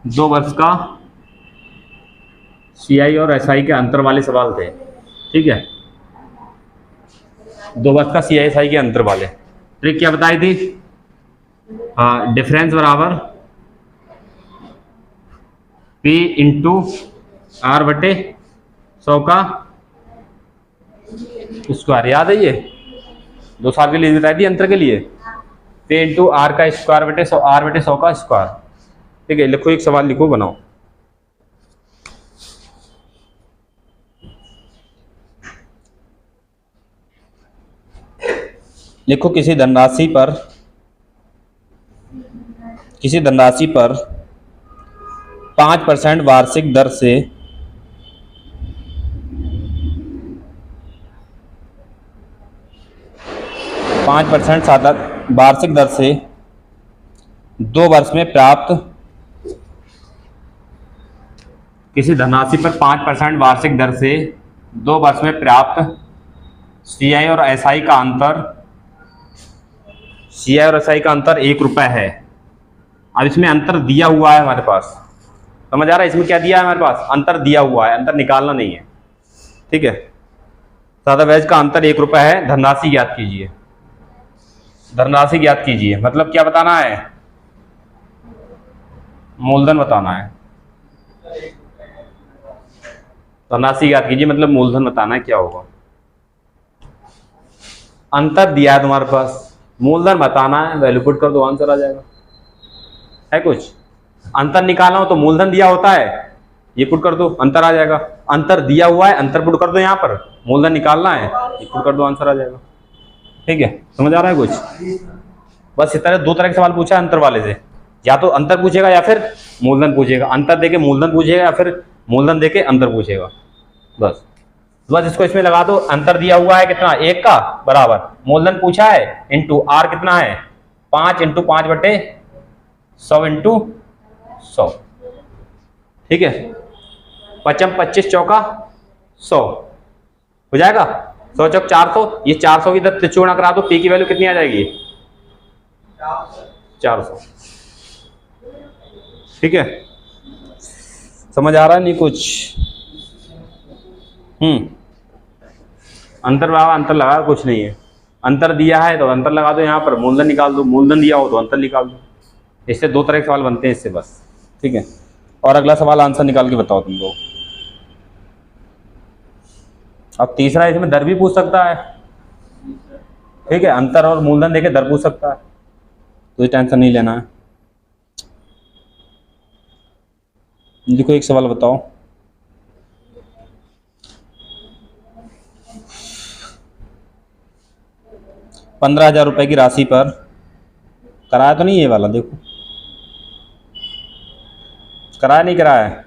2 वर्ष का सीआई और एसआई के अंतर वाले सवाल थे। ठीक है, 2 वर्ष का सीआई एसआई के अंतर वाले। ट्रिक क्या बताई थी? हाँ, डिफरेंस बराबर पी इंटू आर बटे 100 का स्क्वायर। याद है ये 2 साल के लिए बताई थी अंतर के लिए। पी इंटू आर का स्क्वायर बटे 100, आर बटे 100 का स्क्वायर। ठीक है, लिखो, एक सवाल लिखो, बनाओ। लिखो, किसी धनराशि पर 5% वार्षिक दर से 5% वार्षिक दर से 2 वर्ष में प्राप्त, किसी धनराशि पर 5% वार्षिक दर से 2 वर्ष में प्राप्त सीआई और एसआई का अंतर, सीआई और एसआई का अंतर 1 रुपये है। अब इसमें अंतर दिया हुआ है हमारे पास, समझ आ रहा है? इसमें क्या दिया है हमारे पास? अंतर दिया हुआ है, अंतर निकालना नहीं है। ठीक है, सादा ब्याज का अंतर 1 रुपये है। धनराशि ज्ञात कीजिए, धनराशि ज्ञात कीजिए। मतलब क्या बताना है? मूलधन बताना है। धनराशि ज्ञात कीजिए मतलब मूलधन बताना है क्या होगा। अंतर दिया है तुम्हारे पास, मूलधन बताना है, वैल्यू पुट कर दो, आंसर आ जाएगा। है कुछ? अंतर निकालना हो तो मूलधन दिया होता है, ये पुट कर दो, अंतर आ जाएगा। अंतर दिया हुआ है, अंतर पुट कर दो यहाँ पर, मूलधन निकालना है, ये पुट कर दो, आंसर आ जाएगा। ठीक है, समझ आ रहा है कुछ? बस इस तरह 2 तरह के सवाल पूछा है अंतर वाले से, या तो अंतर पूछेगा या फिर मूलधन पूछेगा। अंतर देके मूलधन पूछेगा या फिर मूलधन देके अंतर पूछेगा। बस इसको इसमें लगा दो। अंतर दिया हुआ है कितना? 1 का बराबर मूलधन पूछा है इंटू आर कितना है? 5 इंटू 5 बटे 100 इंटू 100। ठीक है, 5 25 चौका 100 हो जाएगा। 100 चौक 400, ये 400 की इधर तिरछी गुणा करा दो, पी की वैल्यू कितनी आ जाएगी? 400। ठीक है, समझ आ रहा है नहीं कुछ? अंतर बाबा, अंतर लगा, कुछ नहीं है। अंतर दिया है तो अंतर लगा दो यहाँ पर, मूलधन निकाल दो, मूलधन दिया हो तो अंतर निकाल दो। इससे 2 तरह के सवाल बनते हैं इससे, बस। ठीक है, और अगला सवाल आंसर निकाल के बताओ तुम लोग। अब तीसरा, इसमें दर भी पूछ सकता है। ठीक है, अंतर और मूलधन देके दर पूछ सकता है, तो ये टेंशन नहीं लेना है। देखो, एक सवाल बताओ। ₹15,000 की राशि पर, कराया तो नहीं ये वाला? देखो, कराया नहीं कराया है?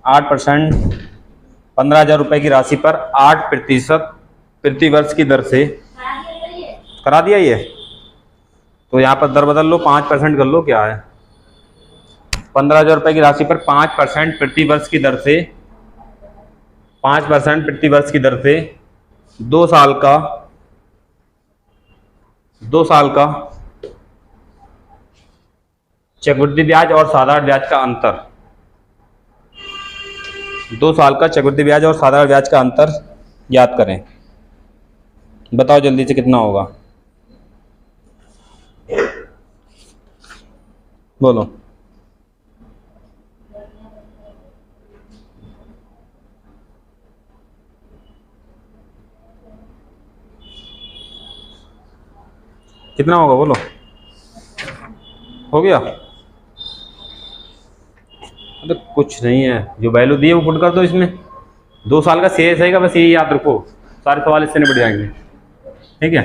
8%, ₹15,000 की राशि पर 8% प्रति वर्ष की दर से करा दिया ये। तो यहाँ पर दर बदल लो, 5% कर लो, क्या है? ₹15,000 की राशि पर 5% प्रति वर्ष की दर से, 5% प्रति वर्ष की दर से 2 साल का चक्रवृद्धि ब्याज और साधारण ब्याज का अंतर, 2 साल का चक्रवृद्धि ब्याज और साधारण ब्याज का अंतर ज्ञात करें। बताओ जल्दी से कितना होगा, बोलो। कितना होगा बोलो? हो गया? तो कुछ नहीं है, जो वैल्यू दी है वो पुट कर दो इसमें। 2 साल का शेष रहेगा, बस यही याद रखो, सारे सवाल इससे निपट जाएंगे। ठीक है,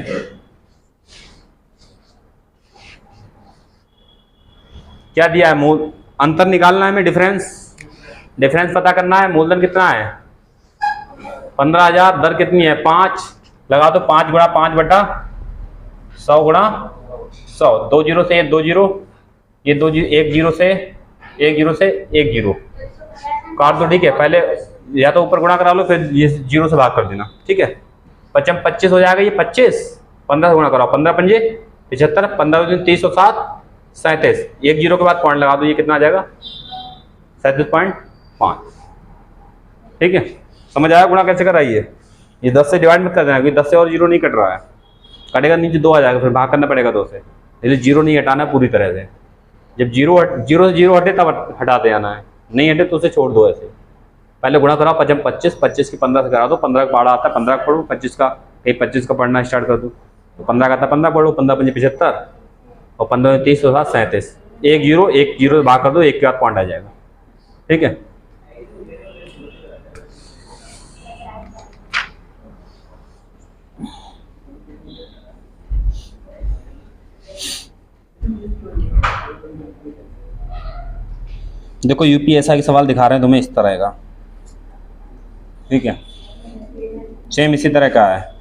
क्या दिया है? मूल अंतर निकालना है, हमें डिफरेंस पता करना है। मूलधन कितना है? 15,000, दर कितनी है? 5 लगा दो, 5 गुणा 5 बटा 100 गुणा 100। 2 जीरो से 2 जीरो, ये 2 जीरो, 1 जीरो से 1 जीरो से 1 जीरो काट दो। ठीक है, पहले या तो ऊपर गुणा करा लो, फिर ये 0 से भाग कर देना। ठीक है, 25 हो जाएगा, ये 25, 15 से गुणा कराओ, 15 पंजे 75, 15 307, 37, एक जीरो के बाद पॉइंट लगा दो, ये कितना आ जाएगा 37.5। ठीक है, समझ आया गुणा कैसे कर रहा है ये 10 से डिवाइड मत कर देना, क्योंकि 10 से और जीरो नहीं कट रहा है, कटेगा नीचे 2 आ जाएगा, फिर भाग करना पड़ेगा 2 से, इसलिए जीरो नहीं हटाना है पूरी तरह से। जब जीरो से जीरो हटे तब हटाते आना है, नहीं हटे तो उसे छोड़ दो ऐसे। पहले गुणा कराओ 5 25 की 15 से करा दो, 15 का पढ़ा आता है 15 का पढ़ो, 25 का कहीं 25 का पढ़ना स्टार्ट कर दो, तो 15 का आता है 15 पढ़ो, 15 5 75 और 15 30 तो 37, एक जीरो से भाग कर दो, एक के बाद पॉइंट आ जाएगा। ठीक है, देखो यूपीएसआई के सवाल दिखा रहे हैं तुम्हें इस तरह का। ठीक है, सेम इसी तरह का है।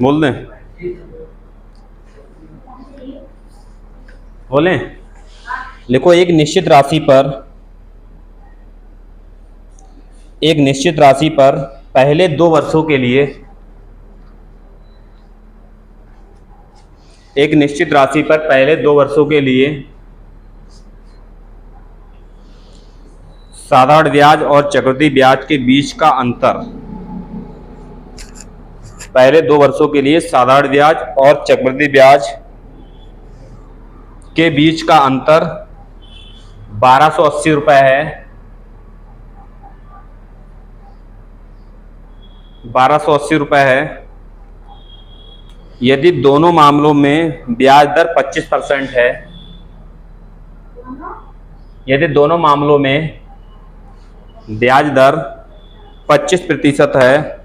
बोल दें, बोलें, लिखो एक निश्चित राशि पर पहले 2 वर्षों के लिए, एक निश्चित राशि पर पहले 2 वर्षों के लिए साधारण ब्याज और चक्रवृद्धि ब्याज के बीच का अंतर, पहले 2 वर्षों के लिए साधारण ब्याज और चक्रवृद्धि ब्याज के बीच का अंतर 1280 रुपये है। 1280 रुपये है यदि दोनों मामलों में ब्याज दर 25% है। यदि दोनों मामलों में ब्याज दर 25% है,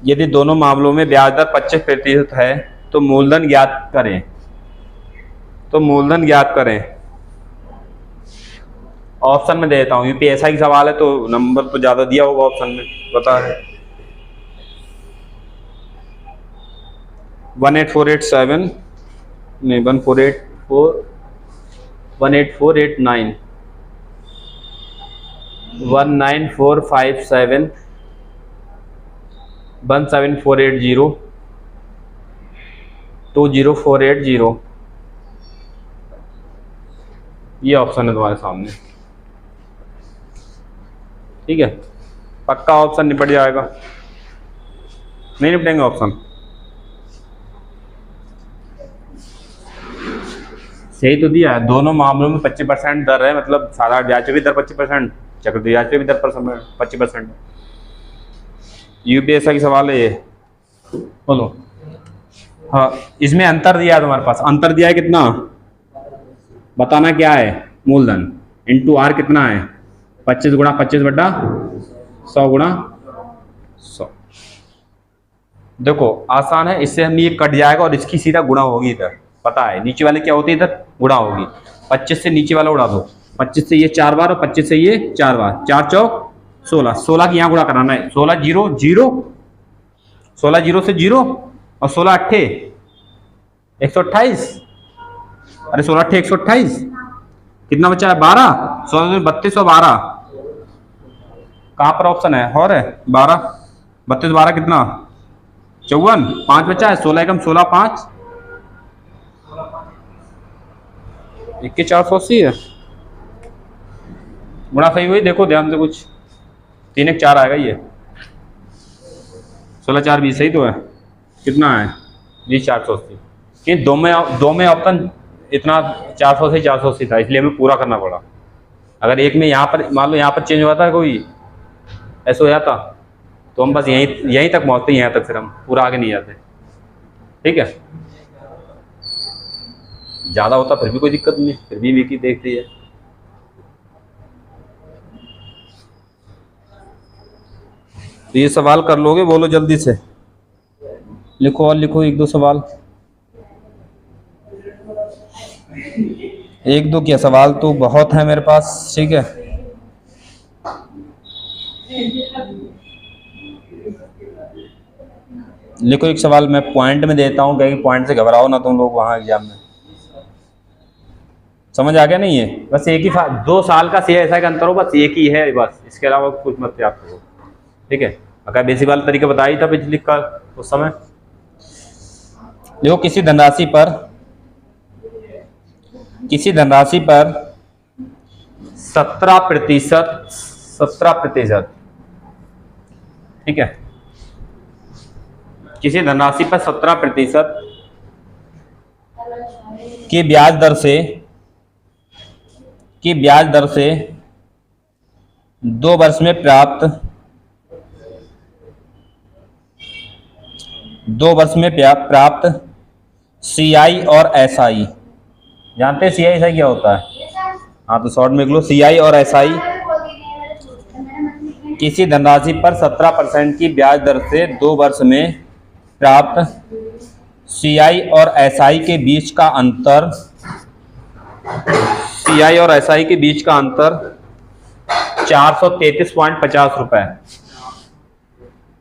यदि दोनों मामलों में ब्याज दर 25% है तो मूलधन ज्ञात करें। तो मूलधन ज्ञात करें, ऑप्शन में देता हूं, यूपीएसआई की सवाल है तो नंबर तो ज्यादा दिया होगा ऑप्शन में, बता है 18487 नहीं 18489 19457 17480 20480, ये ऑप्शन है तुम्हारे सामने। ठीक है, पक्का ऑप्शन निपट जाएगा, नहीं निपटेंगे ऑप्शन? सही तो दिया है, दोनों मामलों में 25% दर है, मतलब साधारण ब्याज पे भी दर 25%, चक्रवृद्धि ब्याज पे भी दर 25%। यूपीएसआई की सवाल है ये, बोलो। हाँ, इसमें अंतर दिया है तुम्हारे पास, अंतर दिया है कितना बताना, क्या है मूलधन इंटू आर कितना है 25 गुणा 25 बटा 100 गुणा 100। देखो आसान है, इससे हम ये कट जाएगा और इसकी सीधा गुणा होगी इधर, पता है नीचे वाले क्या होती है इधर गुणा होगी। 25 से नीचे वाला उड़ा दो, 25 से ये 4 बार और 25 से ये 4 बार, 4 चौक 16, 16 की यहाँ गुणा कराना है, 16 जीरो जीरो, 16 जीरो से जीरो और 16 अट्ठे 128, अरे 16 अट्ठे 128, कितना बचा है 12, 16 32 और 12, कहाँ पर ऑप्शन है और है 12, 32 12 कितना 54, 5 बचा है, 16 एकम 16 5 480 है, गुणा सही हुई, देखो ध्यान से कुछ 3 1 4 आएगा ये, 16 4 20 सही तो है, कितना है जी 480। कि दो में ऑप्शन इतना 400 से 480 था, इसलिए हमें पूरा करना पड़ा। अगर एक में यहाँ पर मान लो यहाँ पर चेंज हुआ था, कोई ऐसा हो जाता तो हम बस यहीं तक पहुँचते, यहाँ तक, फिर हम पूरा आगे नहीं जाते। ठीक है, ज़्यादा होता फिर भी कोई दिक्कत नहीं, फिर भी विकी देखती है। तो ये सवाल कर लोगे, बोलो जल्दी से, लिखो और लिखो 1 2 सवाल, 1 2 क्या सवाल तो बहुत है मेरे पास। ठीक है, लिखो एक सवाल मैं पॉइंट में देता हूँ, कहीं पॉइंट से घबराओ ना तुम लोग वहाँ एग्जाम में। समझ आ गया नहीं है, बस एक ही 2 साल का ऐसा का अंतर हो, बस एक ही है बस, इसके अलावा कुछ मत याद करो। ठीक है, अगर बेसिक वाला तरीका बताया था पिछली का उस समय। देखो किसी धनराशि पर 17%, ठीक है, किसी धनराशि पर 17% की ब्याज दर से 2 वर्ष में प्राप्त सीआई और एसआई, जानते हैं सीआई एसआई क्या होता है? हाँ तो शॉर्ट में लिख लो, सीआई और एसआई किसी धनराशि पर 17% की ब्याज दर से 2 वर्ष में प्राप्त सीआई और एसआई के बीच का अंतर 433.50 रुपए,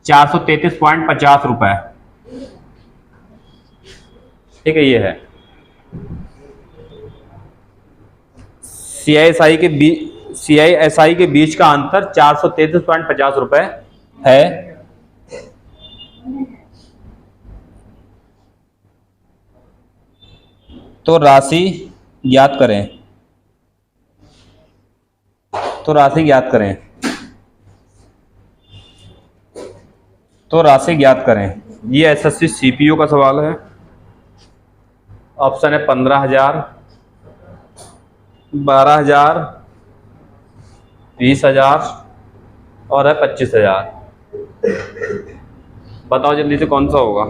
433.50 रुपए, ठीक है। ये है सीआईएसआई के बीच का अंतर 433.50 रुपए है। तो राशि ज्ञात करें। ये एसएससी सीपीयू का सवाल है। ऑप्शन है 15,000, 12,000, 20,000 और है 25,000। बताओ जल्दी से कौन सा होगा,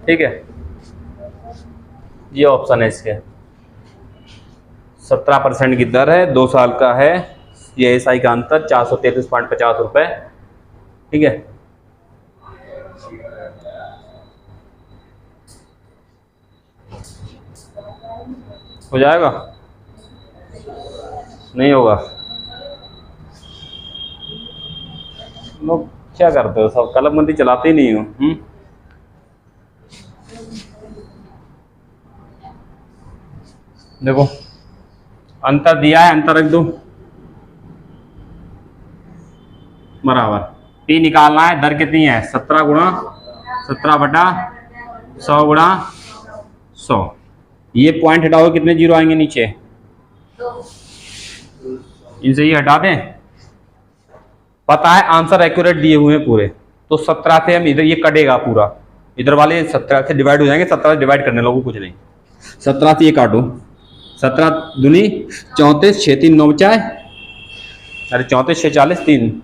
ठीक है। ये ऑप्शन है इसके, 17% की दर है, 2 साल का है, सीआईएसआई का अंतर 433.50 रुपए, ठीक है। हो जाएगा? नहीं होगा? लोग क्या करते हो, सब कलमबंदी चलाते ही नहीं हो। देखो अंतर दिया है, अंतर रख दो बराबर, पी निकालना है। दर कितनी है? 17 गुणा 17/100 गुणा 100। ये पॉइंट हटाओ, कितने जीरो आएंगे नीचे? इनसे ये हटा दें। पता है आंसर एक्यूरेट दिए हुए हैं पूरे, तो 17 से हम इधर ये कटेगा पूरा, इधर वाले 17 से डिवाइड हो जाएंगे। 17 से डिवाइड करने लोगों कुछ नहीं, 17 से ये काटो, 17 दूनी 34, 6 3 9 बचा है, अरे 34 6 40 3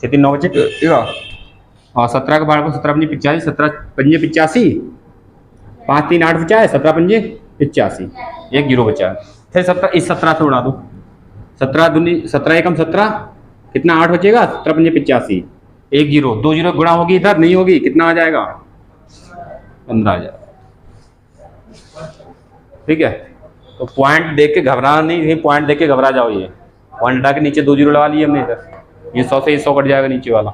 6 3 9 बचे और 17 का बार 17 पंजे 85, 17 पंजे 85, 5 3 8 बचा है, 17 पंजे 85, एक जीरो बचा है। फिर 17 इस 17 से उड़ा दो, 17 दूनी 17 एकम 17, कितना 8 बचेगा, 17 पंजे 85, एक जीरो, 2 जीरो गुणा होगी, इधर नहीं होगी, कितना आ जाएगा? 15,000, ठीक है। तो पॉइंट देख के घबराना नहीं, पॉइंट देख के घबरा जाओ। ये पॉइंट हटा के नीचे 2 जीरो लगा लिए हमने इधर, ये 100 से 100 कट जाएगा नीचे वाला,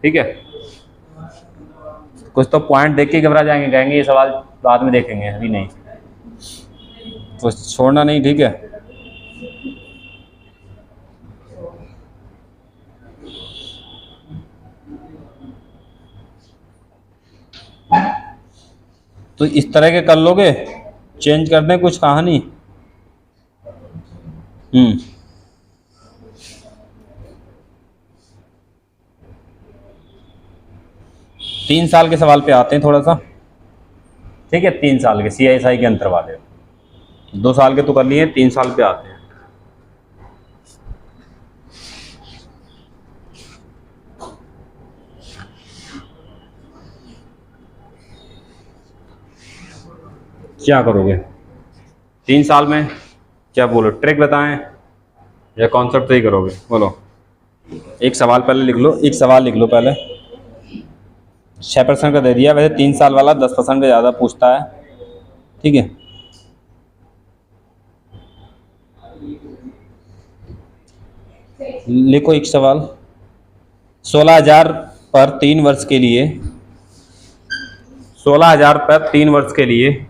ठीक है। कुछ तो पॉइंट देख के घबरा जाएंगे, कहेंगे ये सवाल बाद में देखेंगे, अभी नहीं, तो छोड़ना नहीं, ठीक है। तो इस तरह के कर लोगे, चेंज कर दें कुछ कहानी। 3 साल के सवाल पे आते हैं थोड़ा सा, ठीक है। 3 साल के सीआईएसआई के अंतर वाले, 2 साल के तो कर लिए, 3 साल पे आते हैं। क्या करोगे 3 साल में? क्या बोलो, ट्रिक बताएं या कॉन्सेप्ट से ही करोगे? बोलो। एक सवाल पहले लिख लो, एक सवाल लिख लो पहले। 6% का दे दिया, वैसे 3 साल वाला 10% का ज़्यादा पूछता है, ठीक है। लिखो एक सवाल, 16,000 पर 3 वर्ष के लिए, 16,000 पर 3 वर्ष के लिए,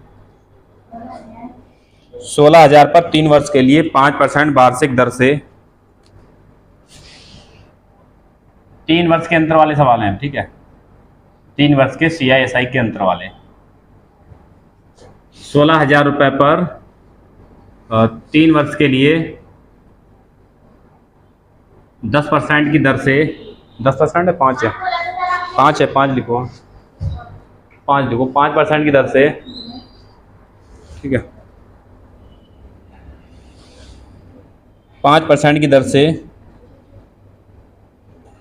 16,000 पर 3 वर्ष के लिए 5% वार्षिक दर से 3 वर्ष के अंतर वाले सवाल हैं, ठीक है, 3 वर्ष के CISI के अंतर वाले। 16,000 रुपये पर 3 वर्ष के लिए 10% की दर से, 10% है 5 है, 5 है, 5 लिखो, 5 लिखो, 5% की दर से, ठीक है, 5% की दर से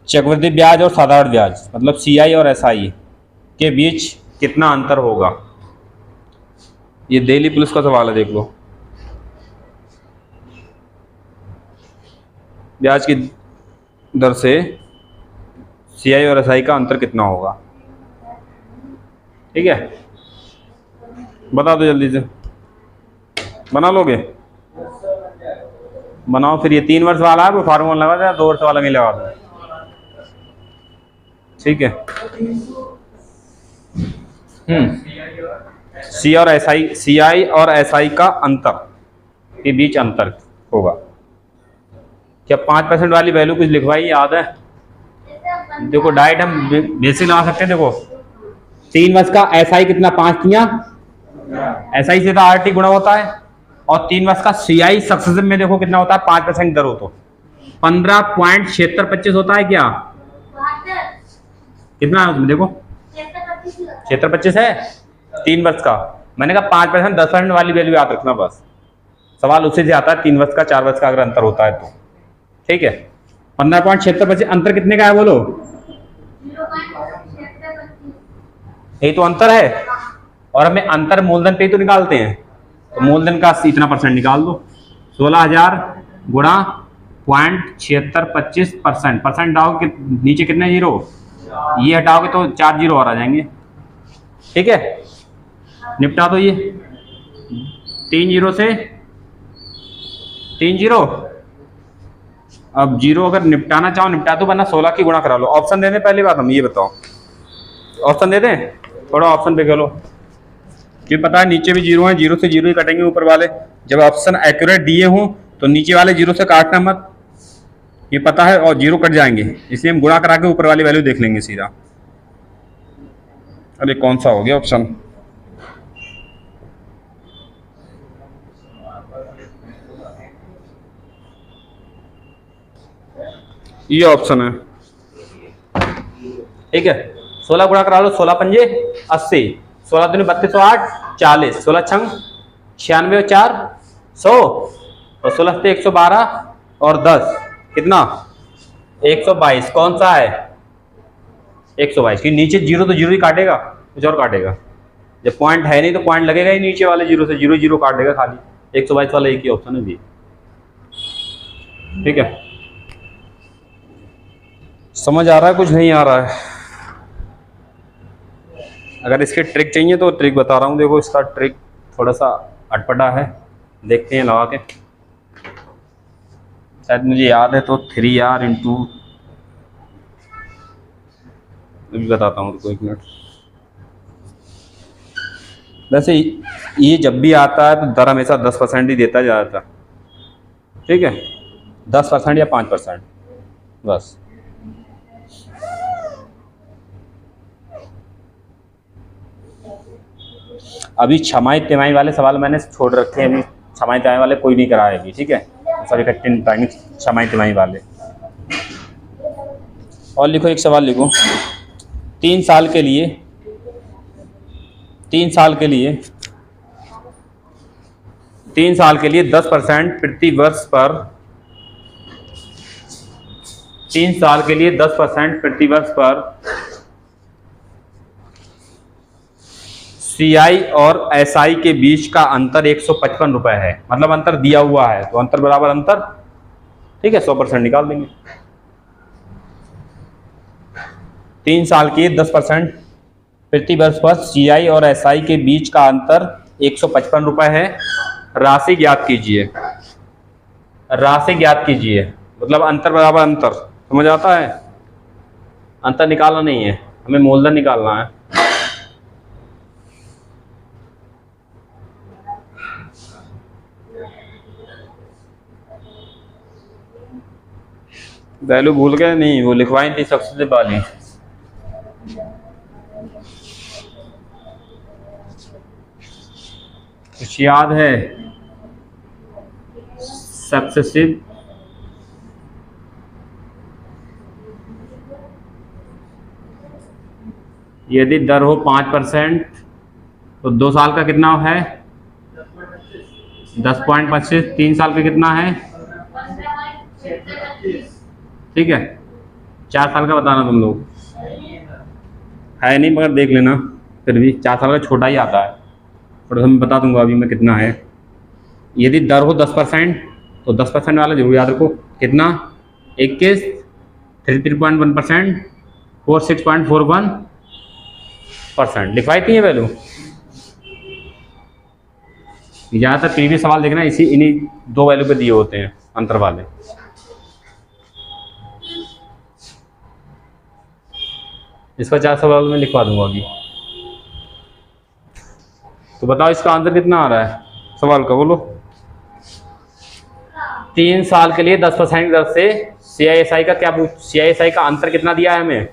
चक्रवृद्धि ब्याज और साधारण ब्याज मतलब CI और SI के बीच कितना अंतर होगा। ये दिल्ली पुलिस का सवाल है, देख लो। ब्याज की दर से CI और SI का अंतर कितना होगा, ठीक है, बता दो जल्दी से, बना लोगे, बनाओ। फिर ये 3 वर्ष वाला है वो फार्मूला लगा दो, 2 वर्ष वाला नहीं लगा दो, ठीक है। CI और SI का अंतर के बीच अंतर होगा। क्या 5% वाली वैल्यू कुछ लिखवाई याद है? देखो डायरेक्ट हम बेसिक लगा सकते हैं। देखो 3 वर्ष का SI कितना, 5 तियां, SI से तो RT गुणा होता है, और 3 वर्ष का CI सक्सेसिव में देखो कितना होता है, 5% दर हो तो 15.7625 होता है। क्या कितना है उसमें देखो, 7625 है 3 वर्ष का। मैंने कहा 5%, 10% वाली वैल्यू याद रखना बस, सवाल उसी से आता है 3 वर्ष का 4 वर्ष का अगर अंतर होता है तो, ठीक है। 15.7625 अंतर कितने का है बोलो, यही तो अंतर है, और हमें अंतर मूलधन पे ही तो निकालते हैं, तो मूलधन का इतना परसेंट निकाल दो। 16,000 गुणा 0.7625%, परसेंट डालोगे नीचे कितने जीरो, ये हटाओगे तो 4 जीरो और आ जाएंगे, ठीक है। निपटा दो ये 3 जीरो से 3 जीरो। अब जीरो अगर निपटाना चाहो निपटा दो, वरना 16 की गुणा करा लो। ऑप्शन दे दें पहली बात, हम ये बताओ, ऑप्शन दे दें, थोड़ा ऑप्शन पे खेलो। ये पता है नीचे भी जीरो है, जीरो से जीरो ही कटेंगे ऊपर वाले। जब ऑप्शन एक्यूरेट दिए हों तो नीचे वाले जीरो से काटना मत, ये पता है, और जीरो कट जाएंगे, इसलिए हम गुणा करा के ऊपर वाली वैल्यू देख लेंगे सीधा। अरे कौन सा हो गया ऑप्शन, ये ऑप्शन है, ठीक है। 16 गुणा करा लो, 16 पंजे 80, 16 दूनी 32 8 40, 16 छंग 96 और 4 100, और 16 से 112 और 10 कितना 122। कौन सा है 122 की नीचे जीरो तो जीरो ही काटेगा, कुछ और काटेगा। जब पॉइंट है नहीं तो पॉइंट लगेगा ही नीचे वाले जीरो से, जीरो जीरो काटेगा खाली। 122 वाला एक ही ऑप्शन है जी, ठीक है। समझ आ रहा है, कुछ नहीं आ रहा है? अगर इसकी ट्रिक चाहिए तो ट्रिक बता रहा हूँ। देखो इसका ट्रिक थोड़ा सा अटपटा है, देखते हैं लगा के। शायद मुझे याद है तो 3R इंटू, बताता हूँ, रुको 1 मिनट। वैसे ये जब भी आता है तो दर हमेशा 10% ही देता ज़्यादातर, ठीक है, 10% या 5% बस। अभी छमाही तिमाही वाले सवाल मैंने छोड़ रखे हैं, अभी छमाही तिमाही वाले कोई नहीं कराएगी, ठीक है, सभी इकट्ठे निपटाएंगे छमाही तिमाही वाले। और लिखो, एक सवाल लिखो, 3 साल के लिए 10% प्रति वर्ष पर, 3 साल के लिए 10% प्रति वर्ष पर CI और SI के बीच का अंतर 155 रुपए है। मतलब अंतर दिया हुआ है तो अंतर बराबर अंतर, ठीक है, 100% निकाल देंगे। 3 साल के 10% प्रति वर्ष पर CI और SI के बीच का अंतर 155 रुपए है। राशि ज्ञात कीजिए, राशि ज्ञात कीजिए मतलब अंतर बराबर अंतर, समझ आता है? अंतर निकालना नहीं है, हमें मूलधन निकालना है। वैल्यू भूल गए? नहीं, वो लिखवाई थी सबसे पहले। कुछ याद है? सक्सेसिव यदि दर हो 5% तो 2 साल का कितना है? 10.25। 3 साल का कितना है? ठीक है, 4 साल का बताना तुम लोग। है नहीं मगर देख लेना, फिर भी 4 साल का छोटा ही आता है, और मैं बता दूंगा अभी मैं कितना है। यदि दर हो 10% तो 10% वाला जरूर याद रखो। कितना? 21, 33.1%, 46.41%। लिखवाई थी ये वैल्यू। ज़्यादातर प्रीवियस सवाल देखना इन्हीं 2 वैल्यू पे दिए होते हैं, अंतर वाले। इसका 4 सवाल में लिखवा दूंगा अभी। तो बताओ इसका आंसर कितना आ रहा है सवाल का, बोलो। 3 साल के लिए 10% की दर से CISI का क्या CISI का अंतर कितना दिया है हमें?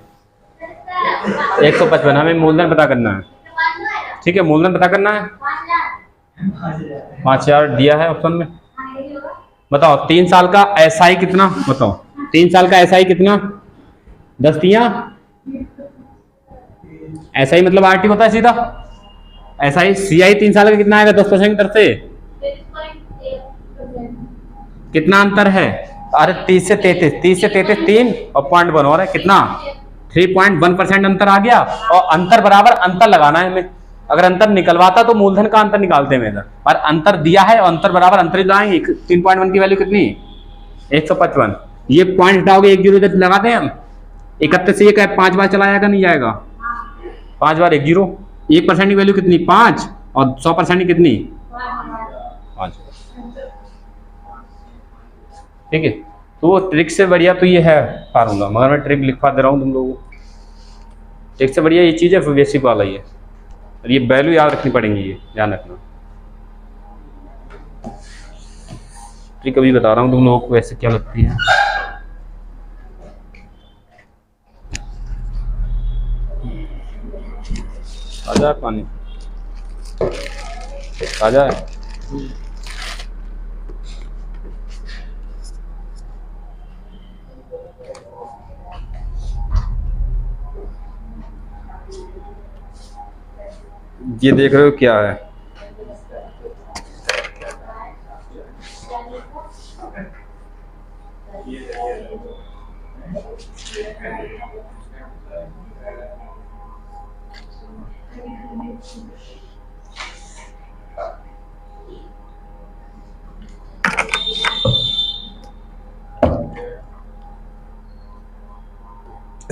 155। हमें मूलधन पता करना है। ठीक है, मूलधन पता करना है। 5000 दिया है ऑप्शन में। बताओ 3 साल का SI कितना? बताओ 3 साल का SI कितना? 10 दिया। SI मतलब RT होता है सीधा। SI CI 3 साल का कितना आएगा 10% की दर से? कितना अंतर है? अरे 30 से 33 3 और 0.1 हो रहा है। कितना? 3.1% अंतर आ गया। और अंतर बराबर अंतर लगाना है हमें। अगर अंतर निकलवाता तो मूलधन का अंतर निकालते हैं इधर, और अंतर दिया है और अंतर बराबर अंतर लगाएंगे। 3.1 की वैल्यू कितनी? 155। ये पॉइंट हटाओगे, 1 0 इधर लगाते हैं हम। 31 से 1 5 बार चला जाएगा, नहीं जाएगा? 5 बार 1 0। 1% की वैल्यू कितनी? 5। और 100% की कितनी? 5। ठीक है, तो वो ट्रिक से बढ़िया तो ये है फार्मूला, मगर मैं ट्रिक लिखवा दे रहा हूँ तुम लोगों को। ट्रिक से बढ़िया ये चीज़ है, बेसिक वाला ही है। और ये वैल्यू याद रखनी पड़ेंगी, ये ध्यान रखना। ट्रिक अभी बता रहा हूँ तुम लोगों को वैसे क्या लगती है। ताजा है पानी, ताजा है। ये देख रहे हो क्या है?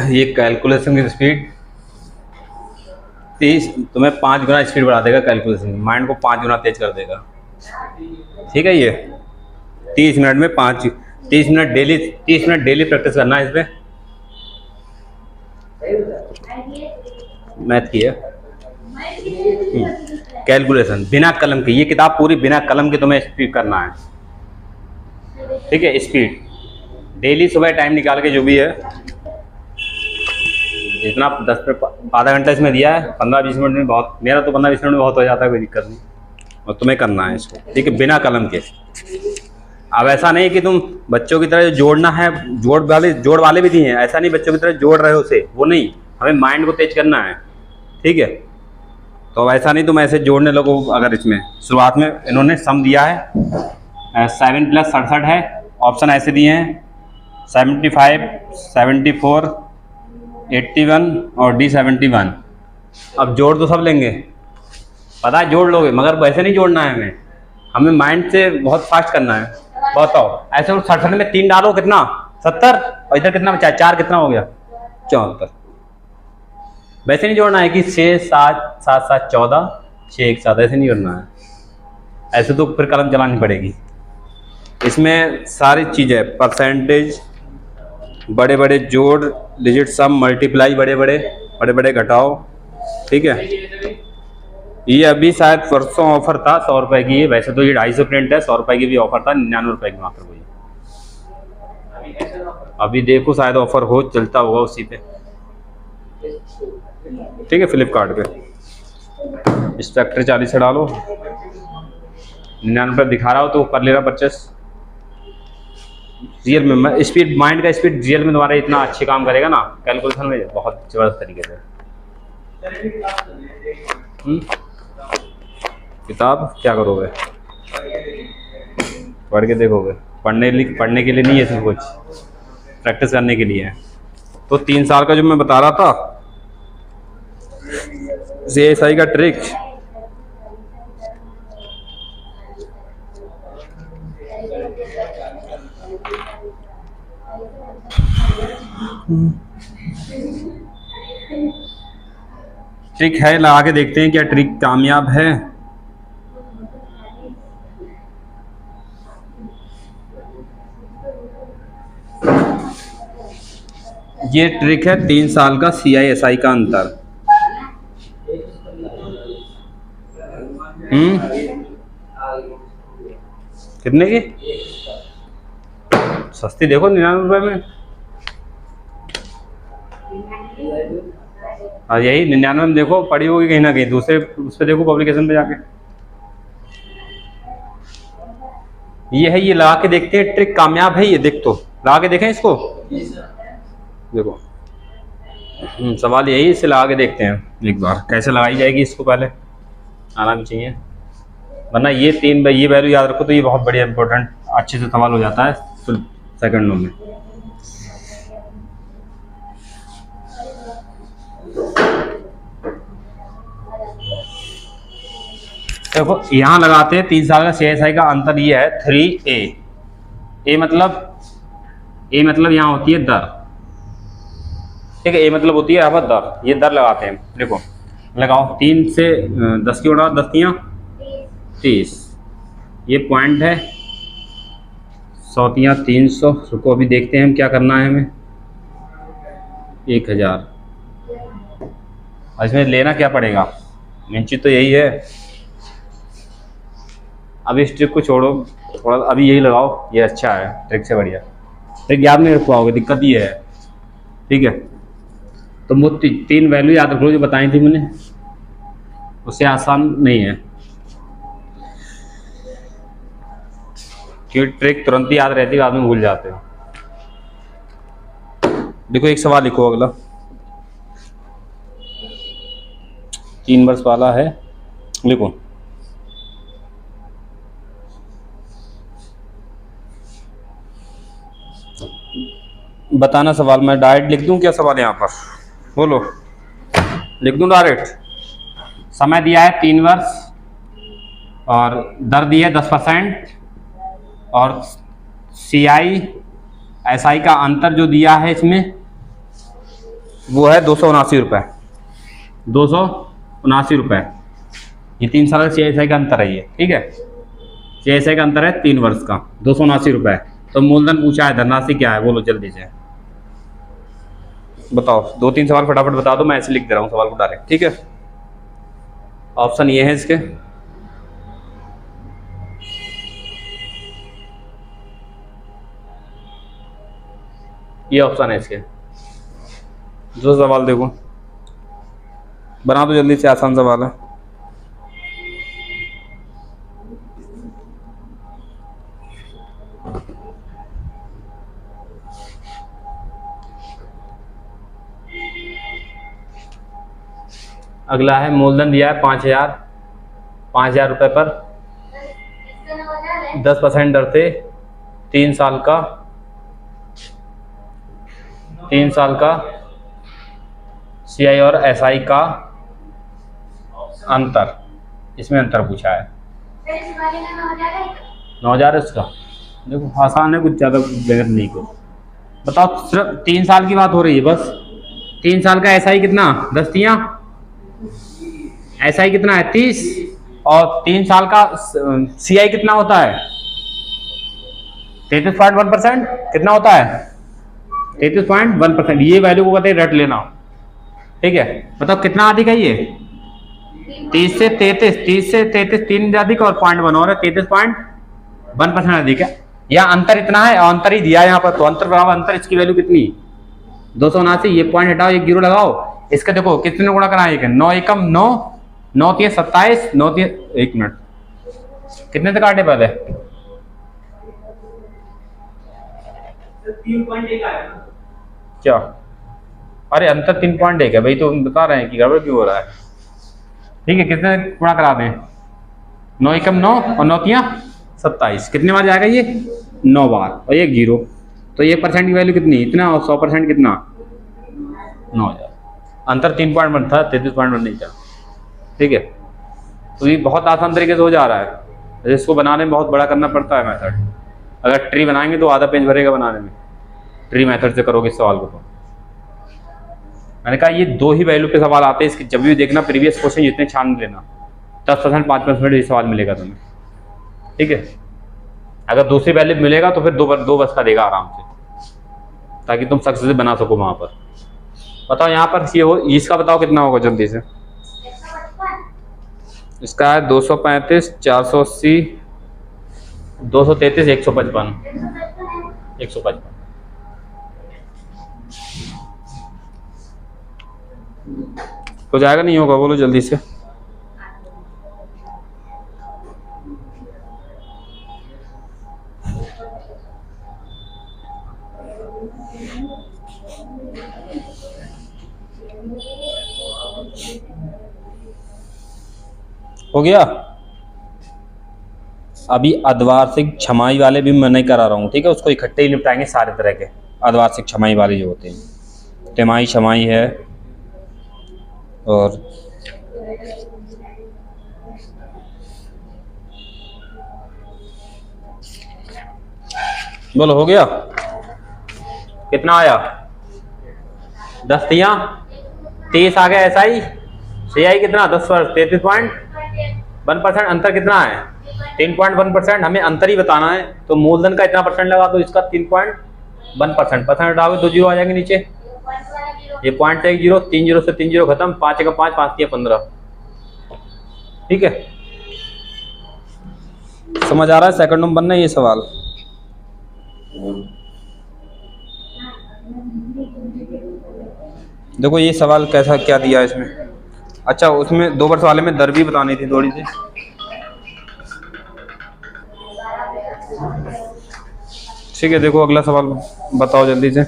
ये कैलकुलेशन की स्पीड 30, तुम्हें 5 गुना स्पीड बढ़ा देगा। कैलकुलेशन माइंड को 5 गुना तेज कर देगा। ठीक है, ये 30 मिनट में 30 मिनट डेली प्रैक्टिस करना है इस पर। मैथ की है कैलकुलेशन, बिना कलम की। ये किताब पूरी बिना कलम के तुम्हें स्पीड करना है। ठीक है, स्पीड डेली सुबह टाइम निकाल के, जो भी है जितना 10 मिनट आधा घंटा इसमें दिया है, 15-20 मिनट में बहुत, मेरा तो 15-20 मिनट में बहुत हो जाता है, कोई दिक्कत नहीं। और तुम्हें करना है इसको, ठीक है, बिना कलम के। अब ऐसा नहीं कि तुम बच्चों की तरह जोड़ना है, जोड़ वाले भी दिए हैं, ऐसा नहीं बच्चों की तरह जोड़ रहे हो उसे, वो नहीं। हमें माइंड को तेज करना है। ठीक है, तो अब ऐसा नहीं तुम ऐसे जोड़ने लगो। अगर इसमें शुरुआत में इन्होंने सम दिया है 7 + 67 है, ऑप्शन ऐसे दिए हैं 75, 74, 81 और D71। अब जोड़ तो सब लेंगे, पता है जोड़ लोगे, मगर वैसे नहीं जोड़ना है हमें माइंड से बहुत फास्ट करना है। बताओ ऐसे 67 में 3 डालो, कितना? 70। और इधर कितना बचा? 4, कितना हो गया? 74। वैसे नहीं जोड़ना है कि 6 7 7 7 14 6 1 7, ऐसे नहीं करना है। ऐसे तो फिर कलम चलानी पड़ेगी। इसमें सारी चीज़ें, परसेंटेज, बड़े बड़े जोड़, डिजिट सम, मल्टीप्लाई, बड़े बड़े घटाओ। ठीक है, ये अभी शायद परसों ऑफर था 100 रुपये की। वैसे तो ये 250 प्रिंट है, 100 रुपये की भी ऑफर था, 99 रुपये की मात्र। वही अभी देखो शायद ऑफर हो, चलता होगा उसी पे, ठीक है, फ्लिपकार्ट पे। स्पेक्टर 40 से डालो, 99 दिखा रहा हो तो कर लेना परचेस। रियल में स्पीड, माइंड का स्पीड रियल में तुम्हारा इतना अच्छे काम करेगा ना कैलकुलेशन में, बहुत ज़बरदस्त तरीके से। किताब क्या करोगे, पढ़ के देखोगे? पढ़ने के लिए नहीं है, सब कुछ प्रैक्टिस करने के लिए है। तो 3 साल का जो मैं बता रहा था CSI का ट्रिक, ट्रिक है, लगा के देखते हैं क्या ट्रिक कामयाब है। ये ट्रिक है 3 साल का CISI का अंतर। कितने की सस्ती देखो, 99 में। हाँ यही 99 में देखो, पड़ी होगी कहीं ना कहीं दूसरे उस पर, देखो पब्लिकेशन पे जाके। ये है, ये लगा के देखते हैं ट्रिक कामयाब है ये। देख तो लगा के देखें इसको, देखो सवाल यही, इसे लगा के देखते हैं एक बार कैसे लगाई जाएगी। इसको पहले आना भी चाहिए, वरना ये 3 ये वैल्यू याद रखो तो ये बहुत बढ़िया इंपॉर्टेंट अच्छे से सवाल हो जाता है सेकंडों में। देखो यहाँ लगाते हैं 3 साल का CSI का अंतर, ये है 3A। ए मतलब यहाँ होती है दर, ठीक है। ए मतलब होती है यहाँ पर दर, ये दर लगाते हैं। देखो लगाओ, 3 से 10 की उड़ा, 10 तियाँ 30, ये पॉइंट है, 100 तियाँ 300। रुको अभी देखते हैं हम क्या करना है हमें। 1000, इसमें लेना क्या पड़ेगा, मेन चीज़ तो यही है। अभी इस ट्रिक को छोड़ो थोड़ा, अभी यही लगाओ, ये अच्छा है ट्रिक से बढ़िया। ट्रिक याद नहीं रख पाओगे, दिक्कत ये है, ठीक है। तो मुझे 3 वैल्यू याद रखो जो बताई थी मैंने, उससे आसान नहीं है कि ट्रिक तुरंत ही याद रहती है, बाद में भूल जाते हो। देखो एक सवाल लिखो अगला, 3 वर्ष वाला है, लिखो। बताना सवाल, मैं डायरेक्ट लिख दूं क्या सवाल यहाँ पर, बोलो लिख दूं डायरेक्ट। समय दिया है 3 वर्ष और दर दी है 10%, और CISI का अंतर जो दिया है इसमें वो है 279 रुपये, 279 रुपये। ये 3 साल का CISI का अंतर है ये, ठीक है। CISI का अंतर है 3 वर्ष का, 279 रुपये। तो मूलधन पूछा है, धनराशि क्या है, बोलो जल्दी से बताओ। 2-3 सवाल फटाफट बता दो, मैं ऐसे लिख दे रहा हूँ सवाल को डायरेक्ट, ठीक है। ऑप्शन ये है इसके, ये ऑप्शन है इसके। जो सवाल देखो बना दो जल्दी से, आसान सवाल है। अगला है मूलधन दिया है 5000 रुपये पर 10% दर से 3 साल का CI और SI का अंतर, इसमें अंतर पूछा है। 9000 इसका, देखो आसान है, कुछ ज़्यादा मेहनत नहीं को। बताओ सिर्फ 3 साल की बात हो रही है बस। 3 साल का SI कितना, 10 तियाँ, SI कितना है 30, और 3 साल का CI कितना होता है 33.1%, कितना होता है 33.1%। ये वैल्यू को कहते हैं रट लेना, ठीक है। बताओ कितना अधिक है ये, 30 से 33, 30 से 33 3 अधिक और 0.1 और 33.1% अधिक है। यहाँ अंतर इतना है और अंतर ही दिया है यहाँ पर, तो अंतर बराबर अंतर, इसकी वैल्यू कितनी 279, ये पॉइंट हटाओ, एक जीरो लगाओ, इसका देखो कितने गुणा करना है, 9 एकम 9, 9 3 27, 9 3 एक मिनट कितने तक काटे पहले 3.1 आया ना। क्या, अरे अंतर 3.1 है भाई, तो हम बता रहे हैं कि गड़बड़ क्यों हो रहा है। ठीक है, कितने गुणा करा दें, 9 एकम 9 और 9 3 27, कितने बार जाएगा ये 9 बार और एक जीरो, तो ये परसेंट की वैल्यू कितनी इतना और 100% कितना 9000, अंतर 3.1 था, 33.1 नहीं था। ठीक है, तो ये बहुत आसान तरीके से हो जा रहा है, इसको बनाने में बहुत बड़ा करना पड़ता है मेथड। अगर ट्री बनाएंगे तो आधा पेज भरेगा बनाने में, ट्री मेथड से करोगे इस सवाल को। तो मैंने कहा ये दो ही वैल्यू पे सवाल आते हैं, इसकी जब भी देखना प्रीवियस क्वेश्चन जितने छान लेना, 10% 5% ये सवाल मिलेगा तुम्हें। ठीक है, अगर दूसरी वैल्यू मिलेगा तो फिर दो बस का देगा आराम से, ताकि तुम सक्सेस बना सको वहां पर। बताओ यहाँ पर ये हो, इसका बताओ कितना होगा जल्दी से। इसका है 235, 480, 233, 155, 155 हो जाएगा, नहीं होगा बोलो जल्दी से। हो गया। अभी अर्धवार्षिक छमाही वाले भी मैं नहीं करा रहा हूँ, ठीक है, उसको इकट्ठे ही निपटाएंगे सारे तरह के अर्धवार्षिक छमाही वाले जो होते हैं। तिमाही छमाही है और बोलो, हो गया, कितना आया 10 तिया 30 आ गया, ऐसा ही सही आई कितना 10 वर्ष 33.1%, अंतर कितना है 3.1%, हमें अंतर ही बताना है, तो मूलधन का इतना परसेंट लगा तो इसका 3.1%, परसेंट हटाओगे 2 जीरो आ जाएंगे नीचे, ये पॉइंट से 1 जीरो, 3 जीरो से 3 जीरो खत्म, 5 का 5, 5 तिया 15। ठीक है, समझ आ रहा है, सेकंड नंबर बनना ये सवाल। देखो ये सवाल कैसा क्या दिया है इसमें। अच्छा, उसमें 2 वर्ष वाले में दर भी बतानी थी थोड़ी सी। ठीक है, देखो अगला सवाल बताओ जल्दी से।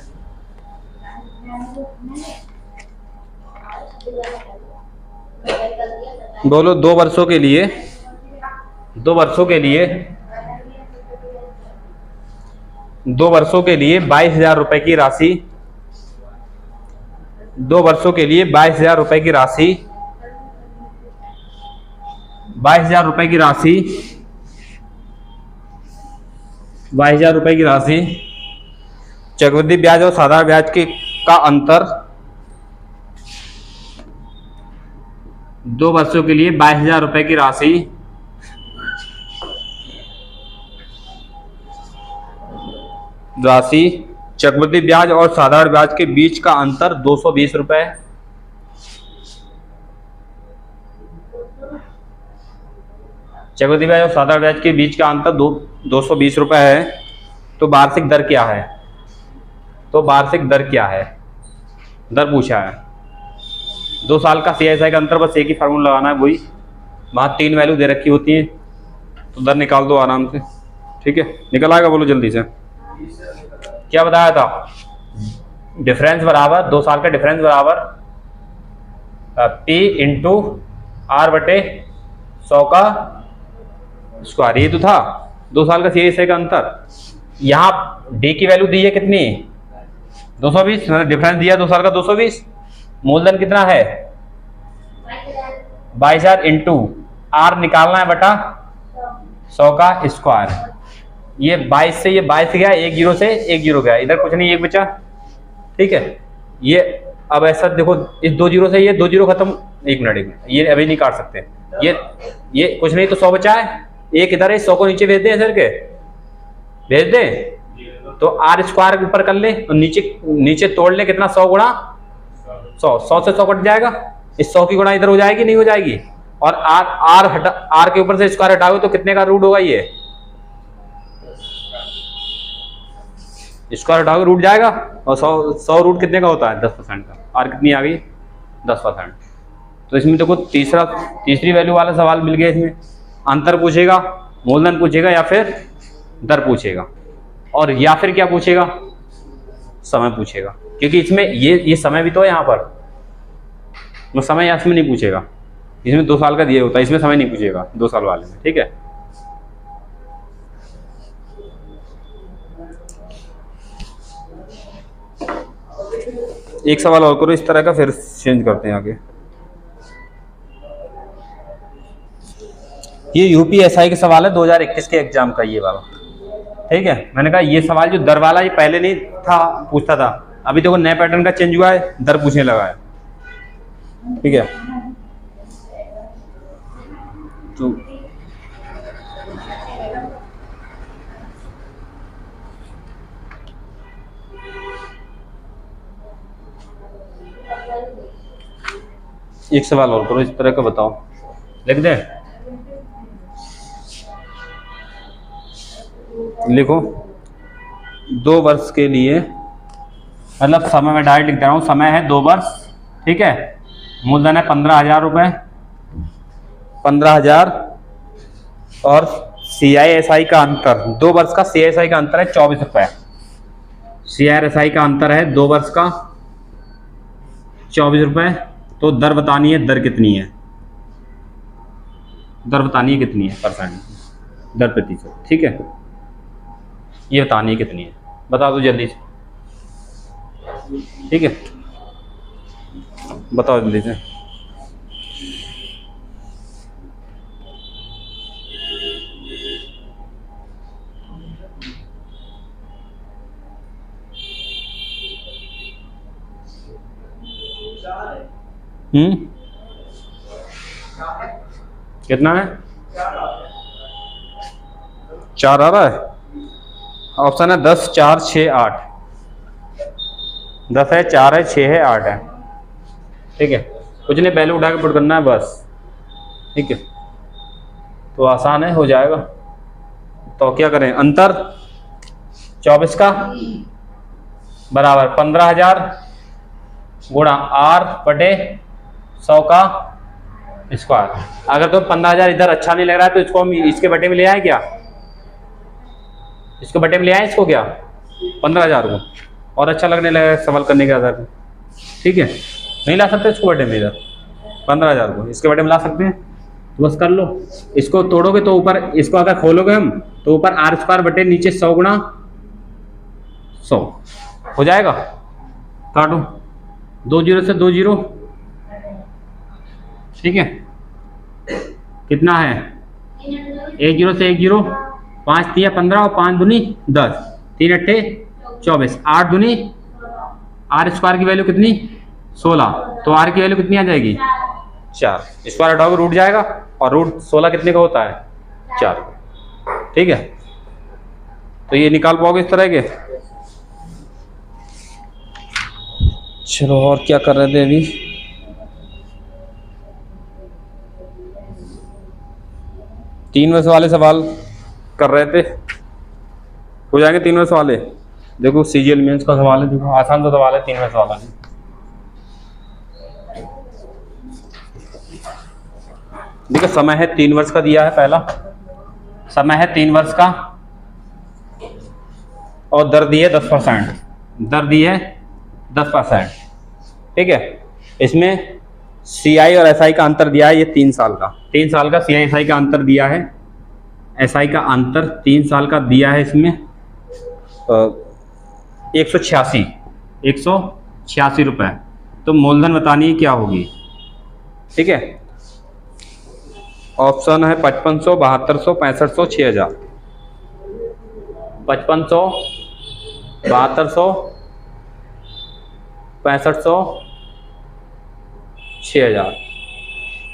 बोलो 2 वर्षों के लिए 2 वर्षों के लिए 2 वर्षों के लिए 22,000 रुपए की राशि 2 वर्षों के लिए 22,000 रुपए की राशि 22,000 रुपए की राशि 22,000 रुपए की राशि चक्रवृद्धि ब्याज और साधारण ब्याज के का अंतर 2 वर्षों के लिए 22,000 रुपए की राशि चक्रवृद्धि ब्याज और साधारण ब्याज के बीच का अंतर 220 रुपए। चक्रवृद्धि ब्याज और साधारण ब्याज के बीच का अंतर 220 रुपए है। तो वार्षिक दर क्या है? तो वार्षिक दर क्या है? दर पूछा है। 2 साल का CSI का अंतर, बस एक ही फार्मूला लगाना है, वही वहाँ 3 वैल्यू दे रखी होती है, तो दर निकाल दो आराम से। ठीक है, निकल आएगा, बोलो जल्दी से। क्या बताया था? डिफरेंस बराबर 2 साल का डिफरेंस बराबर P इंटू R बटे 100 का स्क्वायर। ये तो था 2 साल का CSI का अंतर। यहाँ D की वैल्यू दी है कितनी 220, मतलब डिफरेंस दिया 2 साल का 220। मूलधन कितना है 22,000 इंटू R निकालना है बटा 100 का स्क्वायर। ये 22 से ये 22 गया, 1 जीरो से 1 जीरो गया, इधर कुछ नहीं, 1 बचा। ठीक है, ये अब ऐसा देखो, इस 2 जीरो से ये 2 जीरो खत्म, 1 मिनट, ये अभी नहीं काट सकते। ये कुछ नहीं तो 100 बचा है, एक इधर है, 100 को नीचे भेज दे, सर के भेज दे, तो R स्क्वायर ऊपर कर ले और नीचे तोड़ ले, कितना 100 गुणा 100 से 100 कट जाएगा, इस 100 की गुणा इधर हो जाएगी, नहीं हो जाएगी, और R के ऊपर से स्क्वायर हटाओगे तो कितने का रूट होगा ये स्क्वायर हटाओगे रूट जाएगा, और 100 रूट कितने का होता है 10% का, आर कितनी आ गई 10%। तो इसमें देखो तीसरी वैल्यू वाला सवाल मिल गया। इसमें अंतर पूछेगा, मूलधन पूछेगा, या फिर दर पूछेगा, और या फिर क्या पूछेगा, समय पूछेगा, क्योंकि इसमें ये समय भी तो है यहाँ पर, वो समय यहाँ इसमें नहीं पूछेगा। इसमें 2 साल का दिया होता है, इसमें समय नहीं पूछेगा 2 साल वाले में, ठीक है। एक सवाल और करो इस तरह का, फिर चेंज करते हैं आगे। ये यूपीएसआई के सवाल है 2021 के एग्जाम का ये वाला, ठीक है। मैंने कहा ये सवाल जो दर वाला ये पहले नहीं था पूछता था, अभी देखो नए पैटर्न का चेंज हुआ है, दर पूछने लगा है, ठीक है। तो एक सवाल और करो इस तरह का, बताओ, लिख दे, लिखो 2 वर्ष के लिए, मतलब समय में डायरेक्ट लिख दे रहा हूँ, समय है 2 वर्ष, ठीक है। मूलधन है 15,000 रुपये, 15,000, और CISI का अंतर 2 वर्ष का, CISI का अंतर है 24 रुपये। CISI का अंतर है 2 वर्ष का 24 रुपये। तो दर बतानी है, दर कितनी है, दर बतानी है कितनी है परसेंट, दर प्रतिशत, ठीक है। ये बतानी है कितनी है, बता दो जल्दी से, ठीक है, बताओ जल्दी से। कितना है, 4 आ रहा है। ऑप्शन है 10, 4, 6, 8। 10 है, 4 है, 6 है, 8 है, ठीक है। कुछ नहीं, पहले उठा के पुट करना है बस, ठीक है। तो आसान है, हो जाएगा। तो क्या करें, अंतर 24 का बराबर 15,000 गुणा R बटे 100 का स्क्वायर। अगर तो 15,000 इधर अच्छा नहीं लग रहा है तो इसको हम इसके बटे में ले आए क्या, इसके बटे में ले आए इसको क्या, 15,000 को, और अच्छा लगने लगा सवाल करने के आधार पर, ठीक है। नहीं ला सकते इसको बटे में, इधर 15,000 को इसके बटे में ला सकते हैं, तो बस कर लो। इसको तोड़ोगे तो ऊपर, इसको अगर खोलोगे हम तो ऊपर R स्क्वायर बटे नीचे 100 गुणा 100 हो जाएगा। काटो, 2 जीरो से 2 जीरो, ठीक है। कितना है, 1 जीरो से 1 जीरो, 5 3 15 और 5 दूनी 10, 3 अट्ठे 24, 8 दूनी, R स्क्वायर की वैल्यू कितनी 16, तो R की वैल्यू कितनी आ जाएगी 4। स्क्वायर हटाओगे रूट जाएगा, और रूट 16 कितने का होता है 4, ठीक है। तो ये निकाल पाओगे इस तरह के। चलो और क्या कर रहे थे अभी, तीन वर्ष वाले सवाल कर रहे थे, हो जाएंगे 3 वर्ष वाले। देखो CGL मेंस का सवाल है, देखो आसान तो सवाल है 3 वर्ष वाला। देखो समय है 3 वर्ष का दिया है, पहला समय है 3 वर्ष का, और दर दी है 10%, दर दी है 10%, ठीक है। इसमें CI और SI का अंतर दिया है, ये 3 साल का, 3 साल का CI SI का अंतर दिया है, SI का अंतर 3 साल का दिया है। इसमें 186 रुपये। तो मूलधन बतानी क्या होगी, ठीक है। ऑप्शन है 5500, 7200, 6500, 6000। 5500, 7200, 6500, 6000,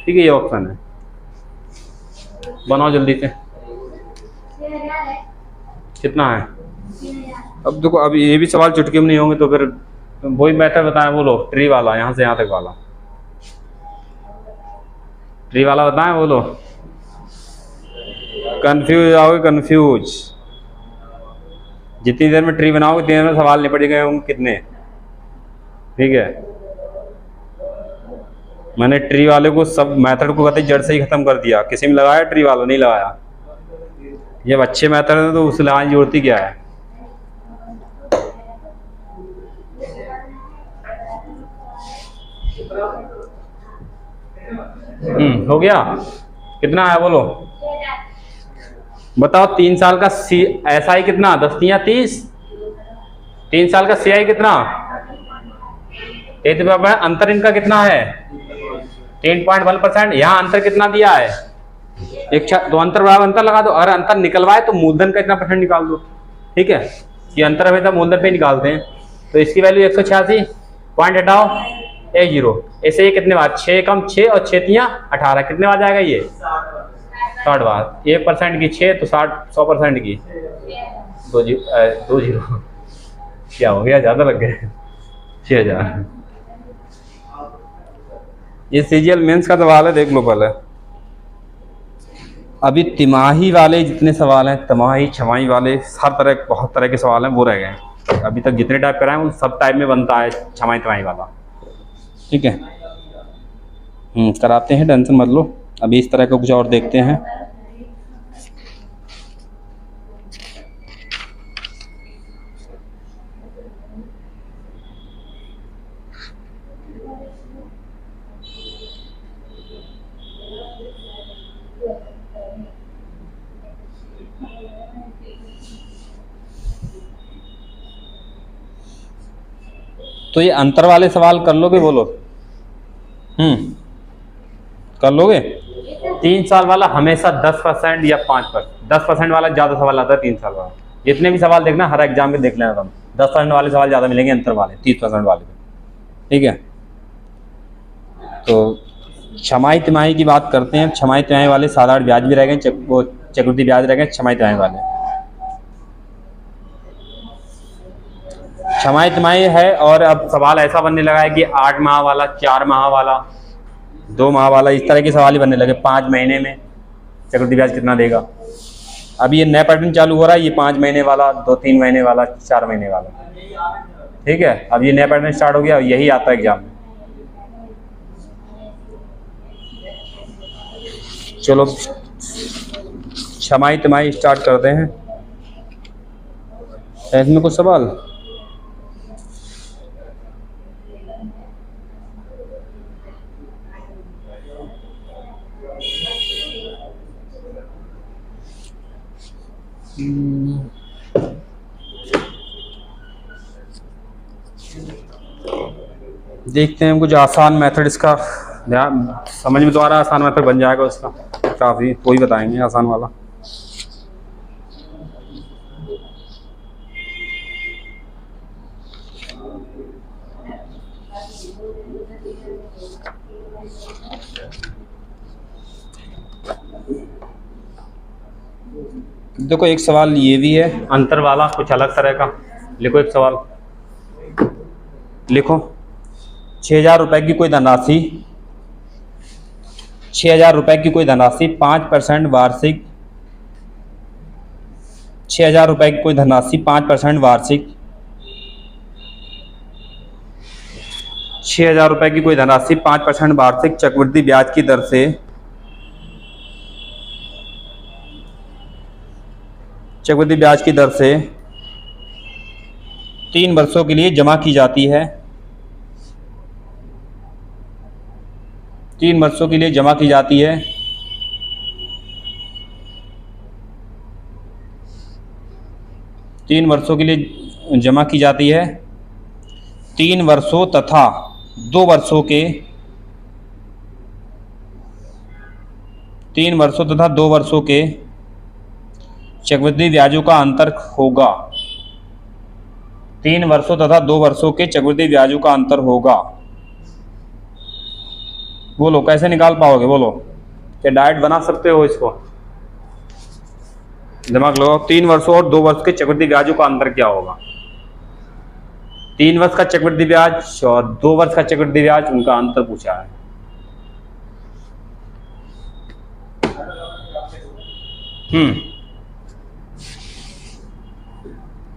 ठीक है। ये ऑप्शन है, बनाओ जल्दी से। कितना है, अब देखो, अब ये भी सवाल चुटकी में नहीं होंगे तो फिर वही मेथड बताएं, बोलो ट्री वाला, यहाँ से यहाँ तक वाला, ट्री वाला बताएं, बोलो। कंफ्यूज आओगे, कंफ्यूज जितनी देर में ट्री बनाओगे उतनी देर में सवाल निपट गए होंगे कितने। ठीक है, मैंने ट्री वाले को सब मेथड को कहते जड़ से ही खत्म कर दिया। किसी में लगाया ट्री वाला? नहीं लगाया। जब अच्छे मेथड है तो उसे लगाने की जरूरत ही क्या है। हो गया? कितना है बोलो? बताओ 3 साल का SI कितना? 10 या 30? 3 साल का CI कितना? अंतर इनका कितना है? 10.1%। यहाँ अंतर कितना दिया है? तो अंतर बराबर अंतर लगा दो। अगर अंतर निकलवाए तो मूलधन का इतना % निकाल दो। ठीक है, ये अंतर हमेशा मूलधन पे निकालते हैं। तो इसकी वैल्यू 186, पॉइंट हटाओ 10। ऐसे ये कितने बार? 6 कम 6 और 6 तियां 18, कितने बार जाएगा ये? 60 बार। 1% की 6 तो 100% की 2 जीरो क्या हो गया? ज्यादा लग गए 6000। ये CGL मेंस का सवाल है, देख लो पहले। अभी तिमाही वाले जितने सवाल हैं, तिमाही छमाही वाले हर तरह बहुत तरह के सवाल हैं वो रह गए। अभी तक जितने टाइप कराए वो सब टाइप में बनता है छमाही तिमाही वाला। ठीक है, कराते हैं, टेंशन मत लो। अभी इस तरह का कुछ और देखते हैं। तो ये अंतर वाले सवाल कर लोगे? बोलो कर लोगे? 3 साल वाला हमेशा 10% या 5%। 10% वाला ज़्यादा सवाल आता है। 3 साल वाला जितने भी सवाल देखना हर एग्जाम में देख लेना तुम, 10% वाले सवाल ज़्यादा मिलेंगे अंतर वाले 30% वाले। ठीक है, तो छमाही तिमाही की बात करते हैं। छमाही तिमाही वाले साधारण ब्याज भी रह गए, वो चक्रवृद्धि ब्याज रह गए छमाही तिमाही वाले। छमाही तिमाही है और अब सवाल ऐसा बनने लगा है कि 8 माह वाला, 4 माह वाला, 2 माह वाला, इस तरह के सवाल ही बनने लगे। 5 महीने में चक्रवृद्धि ब्याज कितना देगा? अभी ये नया पैटर्न चालू हो रहा है, ये 5 महीने वाला, 2-3 महीने वाला, 4 महीने वाला। ठीक है, अब ये नया पैटर्न स्टार्ट हो गया, यही आता है एग्जाम में। चलो छमाही तिमाही स्टार्ट करते हैं। इसमें कुछ सवाल? देखते हैं कुछ आसान मेथड इसका ध्यान समझ में तो आ रहा है। आसान मेथड बन जाएगा उसका काफ़ी, कोई बताएंगे आसान वाला। देखो एक सवाल ये भी है अंतर वाला, कुछ अलग तरह का। लिखो एक सवाल, लिखो 6,000 रुपए की कोई धनराशि, 6,000 रुपए की कोई धनराशि 5% वार्षिक, 6,000 रुपए की कोई धनराशि 5% वार्षिक, 6,000 रुपए की कोई धनराशि 5% वार्षिक चक्रवृद्धि ब्याज की दर से चक्रवृद्धि ब्याज की दर से 3 वर्षों के लिए जमा की जाती है। 3 वर्षों के लिए जमा की जाती है। तीन वर्षों के लिए जमा की जाती है। 3 वर्षों तथा 2 वर्षों के 3 वर्षों तथा 2 वर्षों के चक्रवृद्धि ब्याजों का अंतर होगा। 3 वर्षों तथा 2 वर्षों के चक्रवृद्धि ब्याजों का अंतर होगा। बोलो कैसे निकाल पाओगे? बोलो क्या डायरेक्ट बना सकते हो इसको? दिमाग लगाओ। 3 वर्षों और 2 वर्ष के चक्रवृद्धि ब्याजों का अंतर क्या होगा? 3 वर्ष का चक्रवृद्धि ब्याज और 2 वर्ष का चक्रवृद्धि ब्याज, उनका अंतर पूछा है।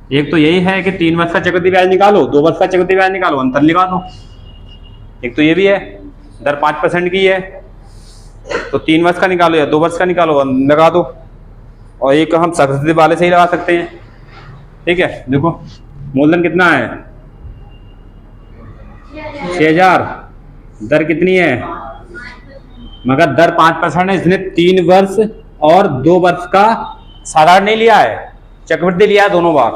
एक तो यही है कि 3 वर्ष का चक्रवृद्धि ब्याज निकालो, 2 वर्ष का चक्रवृद्धि ब्याज निकालो, अंतर निकालो। एक तो ये भी है, दर 5% की है, तो 3 वर्ष का निकालो या 2 वर्ष का निकालो, लगा दो। और एक हम चक्रवृद्धि वाले से ही लगा सकते हैं। ठीक है, देखो मूलधन कितना है 6000, दर कितनी है, मगर दर 5% है, इसने 3 वर्ष और 2 वर्ष का साधारण नहीं लिया है, चक्रवृद्धि लिया है दोनों बार,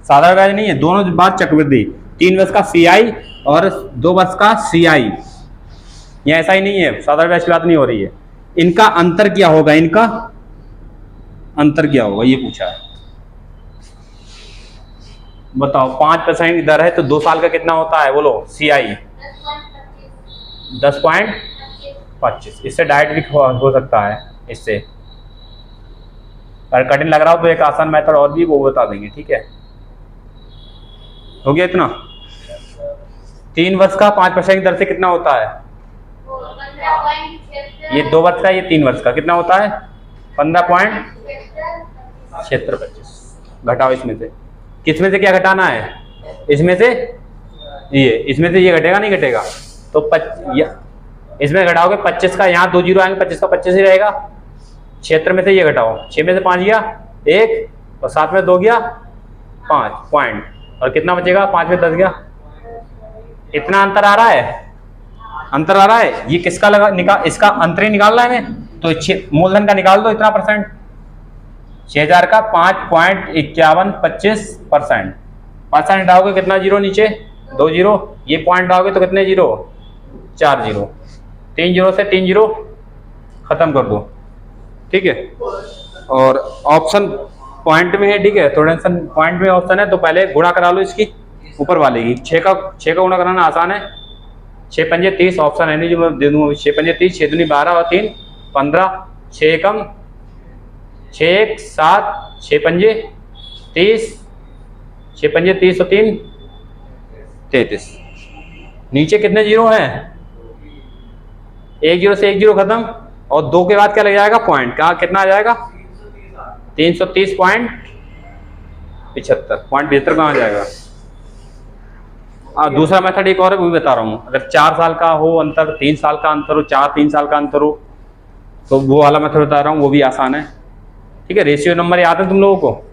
साधारण ब्याज नहीं है, दोनों बार चक्रवृद्धि। 3 वर्ष का CI और 2 वर्ष का CI, यह ऐसा ही नहीं है, साधारण ब्याज की बात नहीं हो रही है। इनका अंतर क्या होगा, इनका अंतर क्या होगा ये पूछा है, बताओ। 5% की दर है तो 2 साल का कितना होता है, बोलो CI 10.25। इससे डायरेक्ट भी हो सकता है, इससे अगर कठिन लग रहा हो तो एक आसान मेथड और भी वो बता देंगे। ठीक है, हो गया इतना। 3 वर्ष का 5% की दर से कितना होता है, ये 2 वर्ष का, ये 3 वर्ष का कितना होता है 15.7625। घटाओ इसमें से, किसमें से क्या घटाना है, इसमें से ये, इसमें से ये घटेगा नहीं घटेगा, तो इसमें घटाओगे 25 का, यहाँ 2 जीरो आएंगे, 25 का 25 ही रहेगा। क्षेत्र में से ये घटाओ, 6 में से 5 गया 1, और 7 में 2 गया 5 पॉइंट, और कितना बचेगा 5 में 10 गया। इतना अंतर आ रहा है, अंतर आ रहा है। ये किसका लगा इसका अंतर ही निकालना है हमें, तो मूलधन का निकाल दो इतना परसेंट, 6000 का 5.5125%। परसेंट डालोगे कितना जीरो, नीचे 2 जीरो, ये पॉइंट डालोगे तो कितने जीरो, 4 जीरो, 3 जीरो से 3 जीरो खत्म कर दो। ठीक है, और ऑप्शन पॉइंट में है, ठीक है, थोड़ा सा पॉइंट में ऑप्शन है, तो पहले गुणा करा लो इसकी ऊपर वाले की। 6 का गुणा कराना आसान है, 6 पंजे 30, ऑप्शन है नहीं जो मैं दे दूंगा। 6 पंजे 30, 6 दूनी 12 और 3 15, 6 एकम 6 1 7, 6 पंजे 30, 6 पंजे 30 और 3 33। नीचे कितने जीरो हैं, 1 जीरो से 1 जीरो खत्म, और 2 के बाद क्या लग जाएगा पॉइंट, क्या कितना आ जाएगा 330.75 पॉइंट 75 कहाँ आ जाएगा। दूसरा मेथड एक और है, वो भी बता रहा हूँ। अगर 4 साल का हो अंतर, 3 साल का अंतर हो, 3 साल का अंतर हो, तो वो वाला मेथड बता रहा हूँ, वो भी आसान है। ठीक है, रेशियो नंबर याद है तुम लोगों को,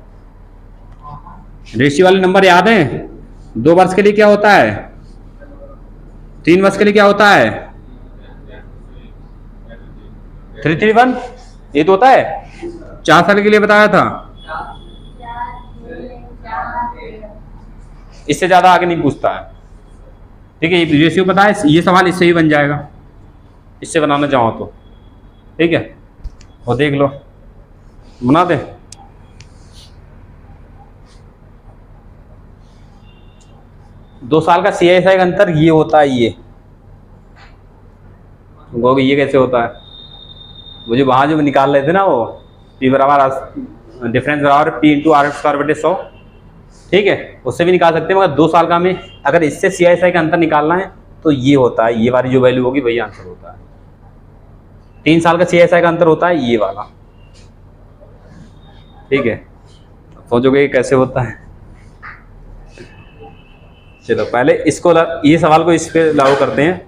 रेशियो वाले नंबर याद है। 2 वर्ष के लिए क्या होता है, 3 वर्ष के लिए क्या होता है 331, ये तो होता है। 4 साल के लिए बताया था, इससे ज्यादा आगे नहीं पूछता है। ठीक है, ये रेशियो पता है, ये सवाल इससे ही बन जाएगा, इससे बनाना चाहो तो। ठीक है, वो देख लो, बना दे। दो साल का CSI का अंतर ये होता है, ये ये कैसे होता है, वो जो वहां जो निकाल रहे थे ना, वो P बराबर डिफरेंस बराबर P इंटू R स्क्वायर बटे 100। ठीक है, उससे भी निकाल सकते हैं, मगर 2 साल का में अगर इससे CSI का अंतर निकालना है तो ये होता है, ये वाली जो वैल्यू होगी वही आंसर होता है। 3 साल का CSI का अंतर होता है ये वाला। ठीक है, सोचोगे कैसे होता है। चलो पहले इसको ये सवाल को इस पे लागू करते हैं।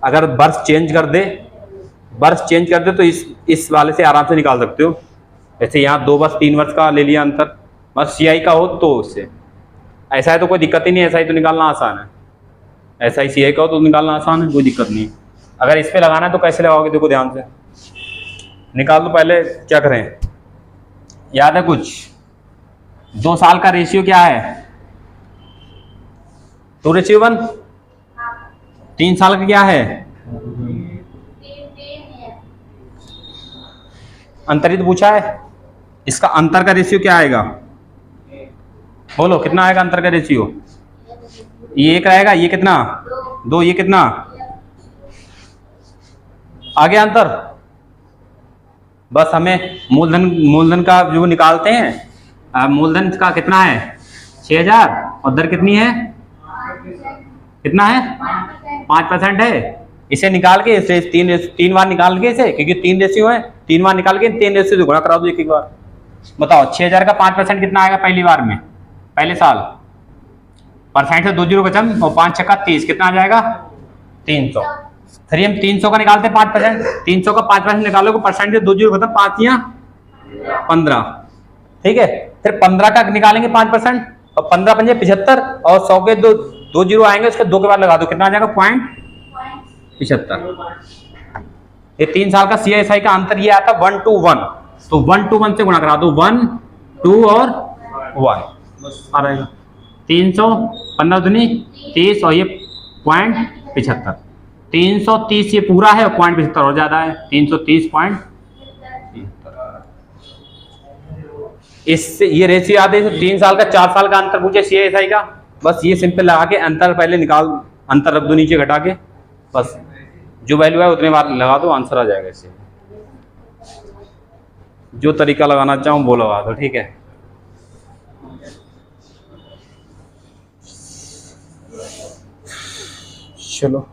अगर वर्ष चेंज कर दे, तो इस वाले से आराम से निकाल सकते हो। जैसे यहाँ 2 वर्ष 3 वर्ष का ले लिया अंतर, बस CI का हो तो उससे, ऐसा है तो कोई दिक्कत ही नहीं, ऐसा ही तो निकालना आसान है। ऐसा ही CI का हो तो निकालना आसान है, कोई दिक्कत नहीं। अगर इस पे लगाना है तो कैसे लगाओगे, देखो ध्यान से निकाल दो। पहले क्या करें, याद है कुछ, 2 साल का रेशियो क्या है 2:1। 3 साल का क्या है, अंतरित पूछा है, इसका अंतर का रेशियो क्या आएगा, बोलो कितना आएगा अंतर का रेशियो। ये 1 रहेगा, ये कितना 2, ये कितना आगे अंतर। बस हमें मूलधन का जो निकालते हैं, मूलधन का कितना है 6000, और दर कितनी है, कितना है 5% है। इसे निकाल के इसे 3 बार निकाल के, इसे क्योंकि 3 रेशियो है, 3 बार निकाल के 3 रेशियो से गुणा करा दो एक बार। बताओ 6000 का 5% कितना आएगा पहली बार में, पहले साल, परसेंट से 2 जीरो खत्म और 5 छक्का 30, कितना आ जाएगा 300। फिर हम 300 का निकालते हैं 5%, 300 का 5% निकालोगे परसेंट से 2 जीरो खत्म, 5 या 15, ठीक है। फिर 15 का निकालेंगे 5% और 15 पंजे 75 और 100 के दो जीरो आएंगे, उसके 2 के बाद लगा दो, कितना आ जाएगा 0.75। ये 3 साल का CSI का अंतर ये आता 1 to 1, तो 1 to 1 से गुणा करा दो, 1 2 और 1 आ रहेगा 300, 15 दूनी 30 और ये 0.75, 330 ये पूरा है और 0.75 और ज्यादा है 330.73। इससे ये रेशियो याद है, 3 साल का 4 साल का अंतर पूछे CSI का, बस ये सिंपल लगा के अंतर पहले निकाल, अंतर रख दो नीचे घटा के, बस जो वैल्यू है उतने बार लगा दो, आंसर आ जाएगा। इससे जो तरीका लगाना चाहूँ वो लगा दो, ठीक है। चलो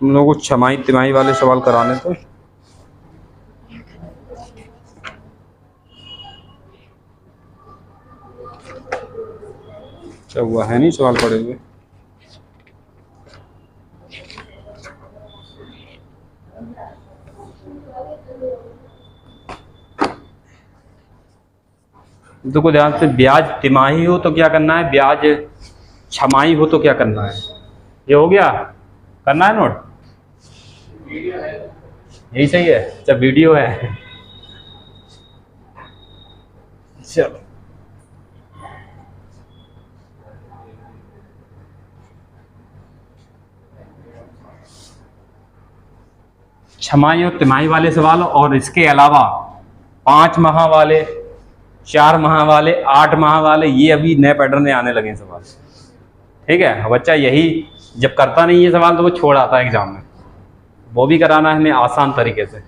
तुम लोगों को छमाही तिमाही वाले सवाल कराने तो क्या हुआ है, नहीं सवाल पड़े हुए। देखो ध्यान से, ब्याज तिमाही हो तो क्या करना है, ब्याज छमाही हो तो क्या करना है, ये हो गया, करना है नोट, यही सही है। अच्छा वीडियो है, चलो छमाही और तिमाही वाले सवाल और इसके अलावा 5 माह वाले, 4 माह वाले, 8 माह वाले, ये अभी नए पैटर्न में आने लगे सवाल, ठीक है। बच्चा यही जब करता नहीं है सवाल तो वो छोड़ आता है एग्जाम में, वो भी कराना है हमें आसान तरीके से,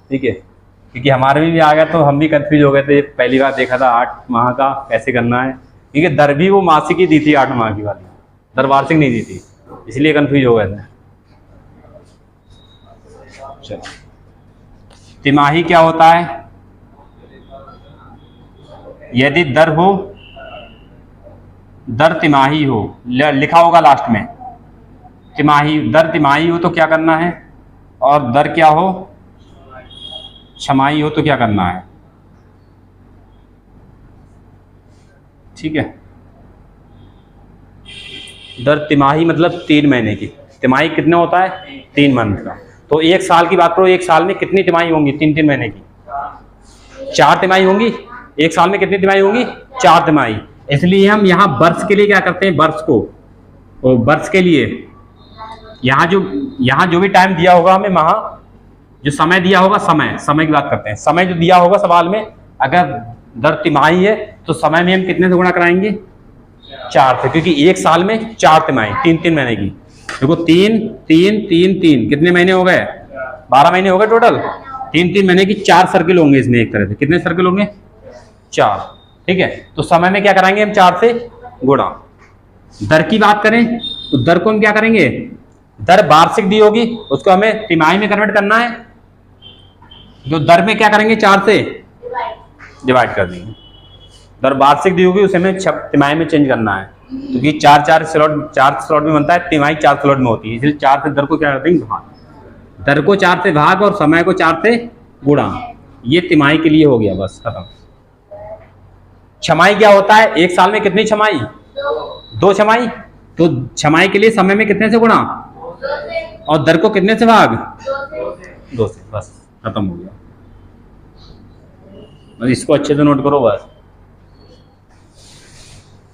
ठीक है। क्योंकि हमारे में भी आ गया तो हम भी कंफ्यूज हो गए थे, पहली बार देखा था 8 माह का कैसे करना है, क्योंकि दर भी वो मासिक ही दी थी 8 माह की वाली, दर वार्षिक नहीं दी थी, इसलिए कंफ्यूज हो गए थे। चलो तिमाही क्या होता है, यदि दर हो, दर तिमाही हो, लिखा होगा लास्ट में तिमाही, दर तिमाही हो तो क्या करना है, और दर क्या हो छमाही हो तो क्या करना है, ठीक है। दर तिमाही मतलब 3 महीने की, तिमाही कितने होता है 3 मंथ का, तो 1 साल की बात करो, 1 साल में कितनी तिमाही होंगी, 3-3 महीने की, 4 तिमाही होंगी, 1 साल में कितनी तिमाही होंगी 4 तिमाही। इसलिए हम यहाँ वर्ष के लिए क्या करते हैं, वर्ष को, और वर्ष के लिए यहाँ जो भी टाइम दिया होगा हमें, माह जो समय दिया होगा, समय की बात करते हैं, समय जो दिया होगा सवाल में, अगर दर तिमाही है तो समय में हम कितने से गुणा कराएंगे 4 से, क्योंकि 1 साल में 4 तिमाही 3-3 महीने की, देखो 3 कितने महीने हो गए, 12 महीने हो गए टोटल, 3-3 महीने की 4 सर्किल होंगे इसमें, एक तरह से कितने सर्किल होंगे 4, ठीक है। तो समय में क्या कराएंगे हम 4 से गुणा। दर की बात करें तो दर को हम क्या करेंगे, दर वार्षिक दी होगी उसको हमें तिमाही में कन्वर्ट करना है, जो दर में क्या करेंगे 4 से डिवाइड कर देंगे, दर वार्षिक दी होगी उसे हमें तिमाही में चेंज करना है, क्योंकि 4 स्लॉट में बनता है, तिमाही 4 स्लॉट में होती है, इसलिए 4 से दर को क्या कर देंगे भाग, दर को 4 से भाग और समय को 4 से गुणा, ये तिमाही के लिए हो गया, बस खत्म। छमाही क्या होता है, 1 साल में कितनी छमाही 2 छमाही, तो छमाही के लिए समय में कितने से गुणा और दर को कितने से भाग 2 से, बस खत्म हो गया। बस इसको अच्छे से नोट करो, बस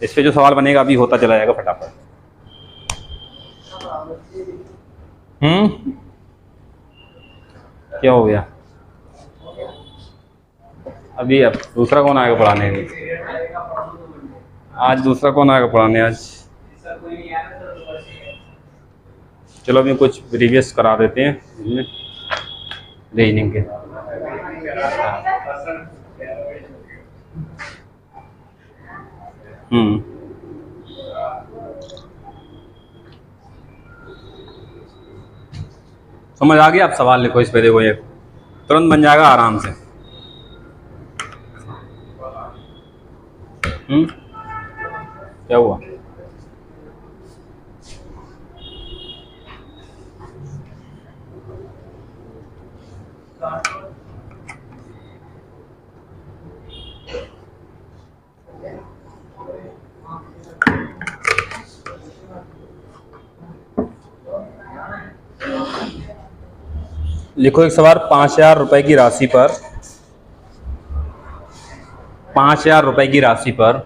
इस पे जो सवाल बनेगा अभी होता चला जाएगा फटाफट। क्या हो गया अभी, अब दूसरा कौन आएगा पढ़ाने, आज दूसरा कौन आएगा पढ़ाने आज, चलो अभी कुछ रिव्यूज करा देते हैं रीजनिंग के। समझ आ गया? आप सवाल लिखो इस पे, देखो ये तुरंत बन जाएगा आराम से। क्या हुआ? लिखो एक सवाल, 5,000 रुपए की राशि पर 5,000 रुपए की राशि पर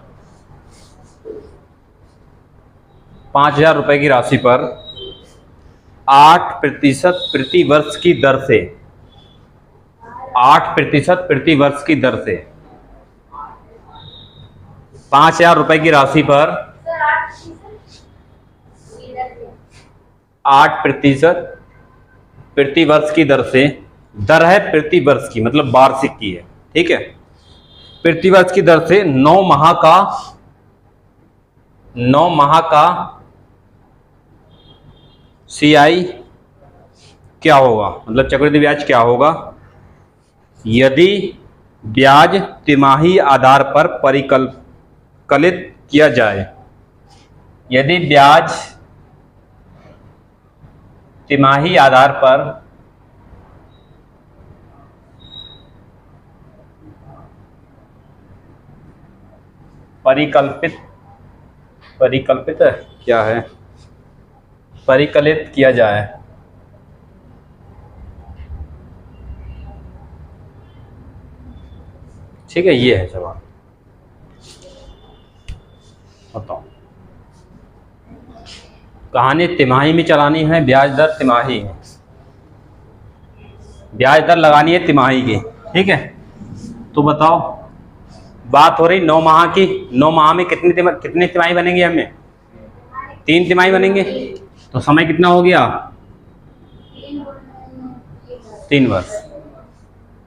5,000 रुपए की राशि पर 8% प्रति वर्ष की दर से 8% प्रति वर्ष की दर से 5,000 रुपए की राशि पर 8% प्रति वर्ष की दर से, दर है प्रति वर्ष की मतलब वार्षिक की है, ठीक है। प्रति वर्ष की दर से 9 माह का CI क्या होगा, मतलब चक्रवृद्धि ब्याज क्या होगा यदि ब्याज तिमाही आधार पर परिकलित किया जाए। यदि ब्याज तिमाही आधार पर परिकलित क्या है, परिकलित किया जाए। ठीक है, ये है सवाल। बताओ, कहानी तिमाही में चलानी है, ब्याज दर तिमाही है, ब्याज दर लगानी है तिमाही की, ठीक है। तो बताओ, बात हो रही 9 माह की। 9 माह में कितनी तिमाही बनेंगी हमें? 3 तिमाही बनेंगे। तो समय कितना हो गया? 3 वर्ष,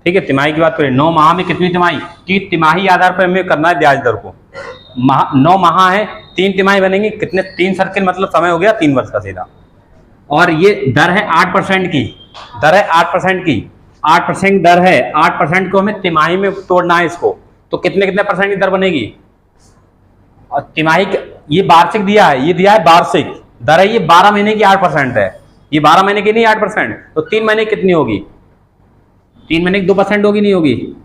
ठीक है। तिमाही की बात करें, 9 माह में कितनी तिमाही की, तिमाही आधार पर हमें करना है ब्याज दर को। 9 माह है, 3 तिमाही बनेंगी, कितने? 3 सर्किल, मतलब समय हो गया 3 वर्ष का सीधा। और ये दर है 8% की, दर है 8% की, 8% दर है। 8% को हमें तिमाही में तोड़ना है इसको, तो कितने परसेंट की दर बनेगी? और तिमाही ये वार्षिक दिया है, ये दिया है वार्षिक दर है, ये 12 महीने की 8% है, ये 12 महीने की नहीं 8%। तो 3 महीने कितनी होगी? 3 महीने की 2% होगी, नहीं होगी?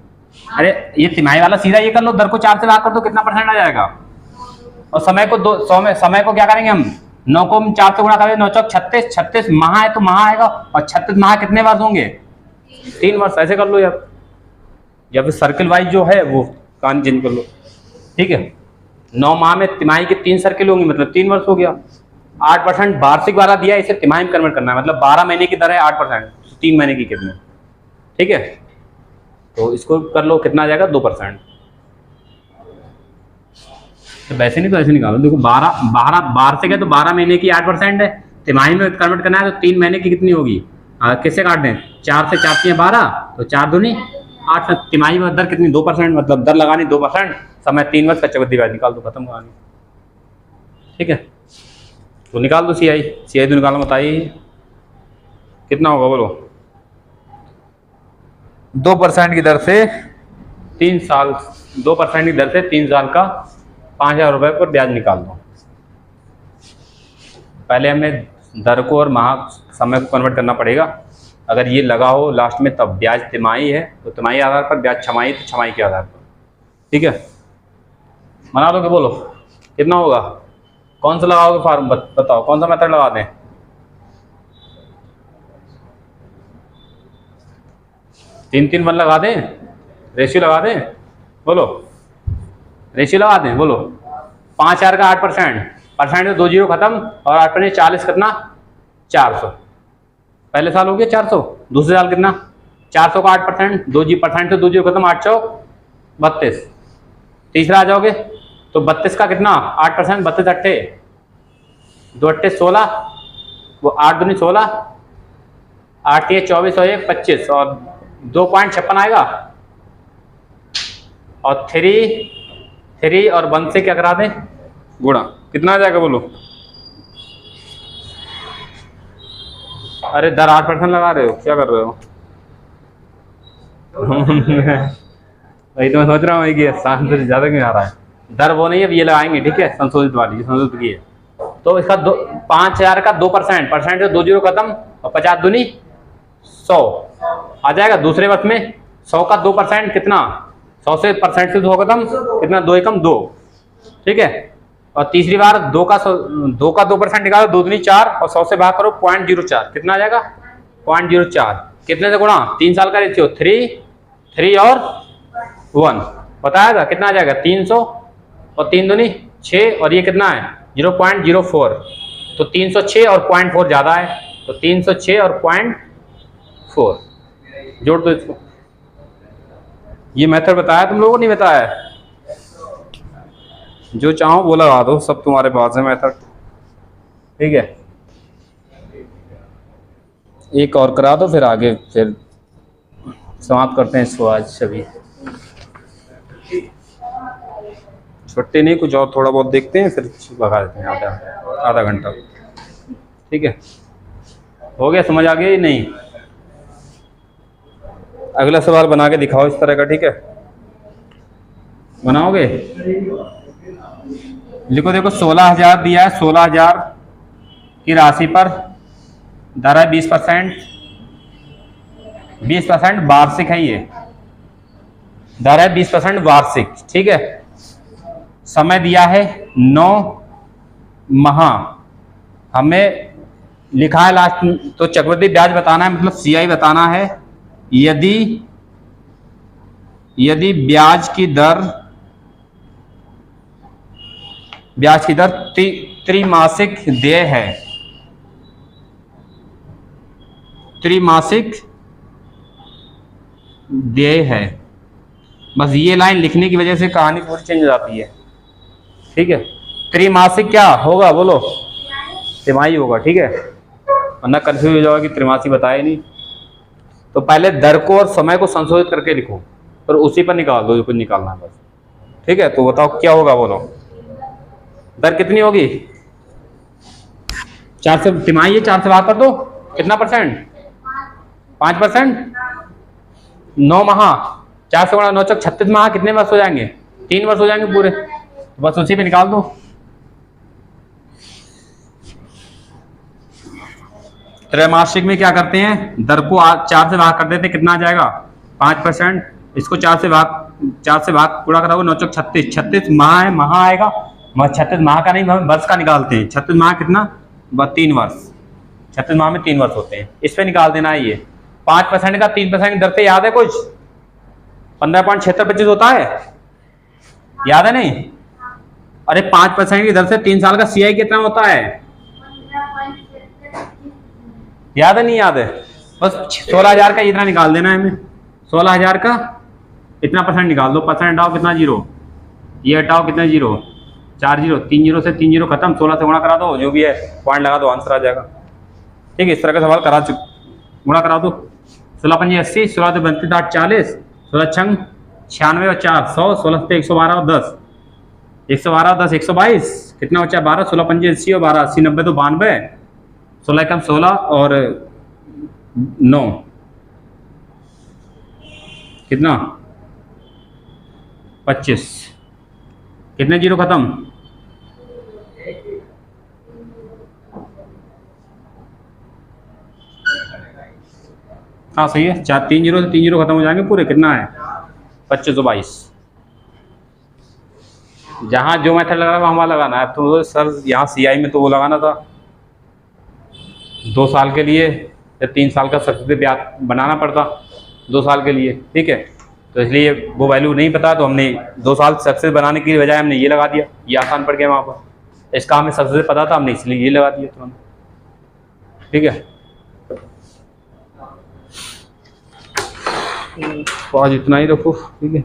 अरे ये तिमाही वाला सीधा ये कर लो, दर को 4 से भाग कर दो, कितना परसेंट आ जाएगा? और समय को क्या करेंगे हम? 9 को हम 4 से गुणा करेंगे, 9 चौक 36, 36 माह है तो माह आएगा, और 36 माह कितने वर्ष होंगे? 3 वर्ष। ऐसे कर लो यार, या फिर सर्किल वाइज जो है वो कहानी चेंज कर लो, ठीक है। 9 माह में तिमाही के 3 सर्किल होंगी, मतलब 3 वर्ष हो गया। 8% वार्षिक वाला दिया, इसे तिमाही में कन्वर्ट करना है, मतलब 12 महीने की दर है 8%, 3 महीने की कितने, ठीक है। तो इसको कर लो, कितना आ जाएगा? 2%। तो वैसे नहीं तो ऐसे निकालो, देखो 12 वार्षिक है तो 12 महीने की 8% है, तिमाही में कन्वर्ट करना है तो 3 महीने की कितनी होगी? किससे काट दें? 4 से 4 3 12, तो 4 दूनी 8। तिमाही में दर कितनी? 2%, मतलब दर लगानी 2%, समय 3 वर्ष का, चक्रवृद्धि ब्याज निकाल दो, खत्म कहानी, ठीक है। तो निकाल दो CI तो निकालना, बताइए कितना होगा, बोलो। 2% की दर से 3 साल, 2% की दर से 3 साल का 5,000 रुपये पर ब्याज निकाल दो। पहले हमें दर को और माह समय को कन्वर्ट करना पड़ेगा। अगर ये लगा हो लास्ट में तब ब्याज तिमाही है तो तिमाही आधार पर, ब्याज छमाही तो छमाही के आधार पर, ठीक है। बना दोगे? बोलो कितना होगा, कौन सा लगाओगे फॉर्म, बताओ कौन सा मेथड लगा दें? तीन 1 लगा दें, रेशियो लगा दें, बोलो रेशियो लगा दें, बोलो। 5,000 का 8%, परसेंट से 2 जीरो खत्म, और 8% 40 कितना? 400। पहले साल हो गया 400, दूसरे साल कितना? 400 का 8%, 2% से 2 जीरो खत्म, 8 चौक 32। तीसरा आ जाओगे तो 32 का कितना? 8%, 32 अट्ठे 2 अट्ठे 16, वो 8 दूनी 16, 8 ये 24 और 1 25, और 2.56 आएगा। और 3 और 1 से क्या करा दें? गुणा, कितना आ जाएगा बोलो? अरे दर 8% लगा रहे हो, क्या कर रहे हो? वही तो मैं सोच रहा हूँ कि 7 से ज़्यादा क्यों आ रहा है। दर वो नहीं है, अब ये लगाएंगे, ठीक है, संशोधित वाली, संशोधित की है। तो इसका 5,000 का 2%, परसेंट से 2 जीरो खत्म, और 50 दूनी 100 आ जाएगा। दूसरे वर्ष में 100 का 2% कितना, 100 से परसेंट से 2 खत्म, कितना, 2 एकम 2, ठीक है। और तीसरी बार 2 का 2% निकालो, 2 दूनी 4, और 100 से भाग करो 0.04, कितना आ जाएगा, 0.04। कितने से गुणा, 3 साल का रेशियो, 3 और 1 बताया था, कितना आ जाएगा, 300, और 3 दूनी 6, और ये कितना है 0.04, तो 306 और 0.4 ज़्यादा है, तो 306 और 0.4 जोड़ दो इसको। ये मेथड बताया तुम लोगों को, नहीं बताया? जो चाहो वो लगा दो, सब तुम्हारे पास है मेथड, ठीक है। एक और करा दो, फिर आगे फिर समाप्त करते हैं इसको आज सभी। छुट्टी नहीं, कुछ और थोड़ा बहुत देखते हैं, फिर लगा देते हैं आधा घंटा, ठीक है। हो गया, समझ आ गया या नहीं? अगला सवाल बना के दिखाओ इस तरह का, ठीक है, बनाओगे? लिखो, देखो 16,000 दिया है, 16,000 की राशि पर दर है 20%, 20% वार्षिक है, ये दर है 20% वार्षिक, ठीक है। समय दिया है 9 माह, हमें लिखा है लास्ट में, तो चक्रवृद्धि ब्याज बताना है, मतलब CI बताना है। यदि ब्याज की दर त्रैमासिक देय है, त्रैमासिक देय है, बस ये लाइन लिखने की वजह से कहानी पूरी चेंज हो जाती है, ठीक है। त्रैमासिक क्या होगा, बोलो? तिमाही होगा, ठीक है, वरना कंफ्यूज हो जाओगे कि त्रैमासिक बताया नहीं। तो पहले दर को और समय को संशोधित करके लिखो, और उसी पर निकाल दो जो कुछ निकालना है बस, ठीक है। तो बताओ क्या होगा, बोलो? दर कितनी होगी? 4 से तिमाही है, 4 से भाग कर दो, कितना परसेंट, 5%, 9 माह, 4 से गुणा 9 चौक 36 माह, कितने वर्ष हो जाएंगे, 3 वर्ष हो जाएंगे पूरे, तो बस उसी पे निकाल दो। त्रैमासिक में क्या करते हैं, दर को 4 से भाग कर देते हैं, कितना आ जाएगा, 5%, इसको 4 से भाग पूरा कराओगे, 9 चौक 36, 36 माह है, माह आएगा, 36 माह का नहीं, हम वर्ष का निकालते हैं। 36 माह कितना, 3 वर्ष, 36 माह में 3 वर्ष होते हैं, इस पे निकाल देना है। ये 5% का 3% की दर से याद है कुछ, 15.7625 होता है, याद है नहीं? अरे 5% की दर से 3 साल का CI कितना होता है, याद है नहीं याद है? बस 16,000 का इतना निकाल देना है हमें, 16,000 का इतना परसेंट निकाल दो, परसेंट हटाओ कितना, 0, ये हटाओ कितना, 0, 4 जीरो, 3 जीरो से 3 जीरो खत्म, 16 से गुणा करा दो, जो भी है पॉइंट लगा दो, आंसर आ जाएगा, ठीक है। इस तरह का सवाल गुणा करा दो, 16 पंजे 80, 16 से 32 8 40, 16 छंग 96 और 4 100, 16 से 112 और 10, 112 10 122, कितना बचा 12, 16 पंजे 80 और 12 80 90 तो 92, 16 कम 16 और 9 कितना 25, कितने जीरो खत्म, हाँ सही है, 3 जीरो से 3 जीरो खत्म हो जाएंगे पूरे, कितना है 2522। जहाँ जो मेथड लगा रहा वहाँ लगाना है। तो सर यहाँ CI में तो वो लगाना था 2 साल के लिए या 3 साल का सक्सेसिव ब्याज बनाना पड़ता 2 साल के लिए, ठीक है। तो इसलिए वो वैल्यू नहीं पता, तो हमने 2 साल सक्सेस बनाने की बजाय हमने ये लगा दिया, ये आसान पड़ गया वहाँ पर। इसका हमें सक्सेस पता था, हमने इसलिए ये लगा दिया तुरंत, ठीक है। तो आज इतना ही रखो, ठीक है।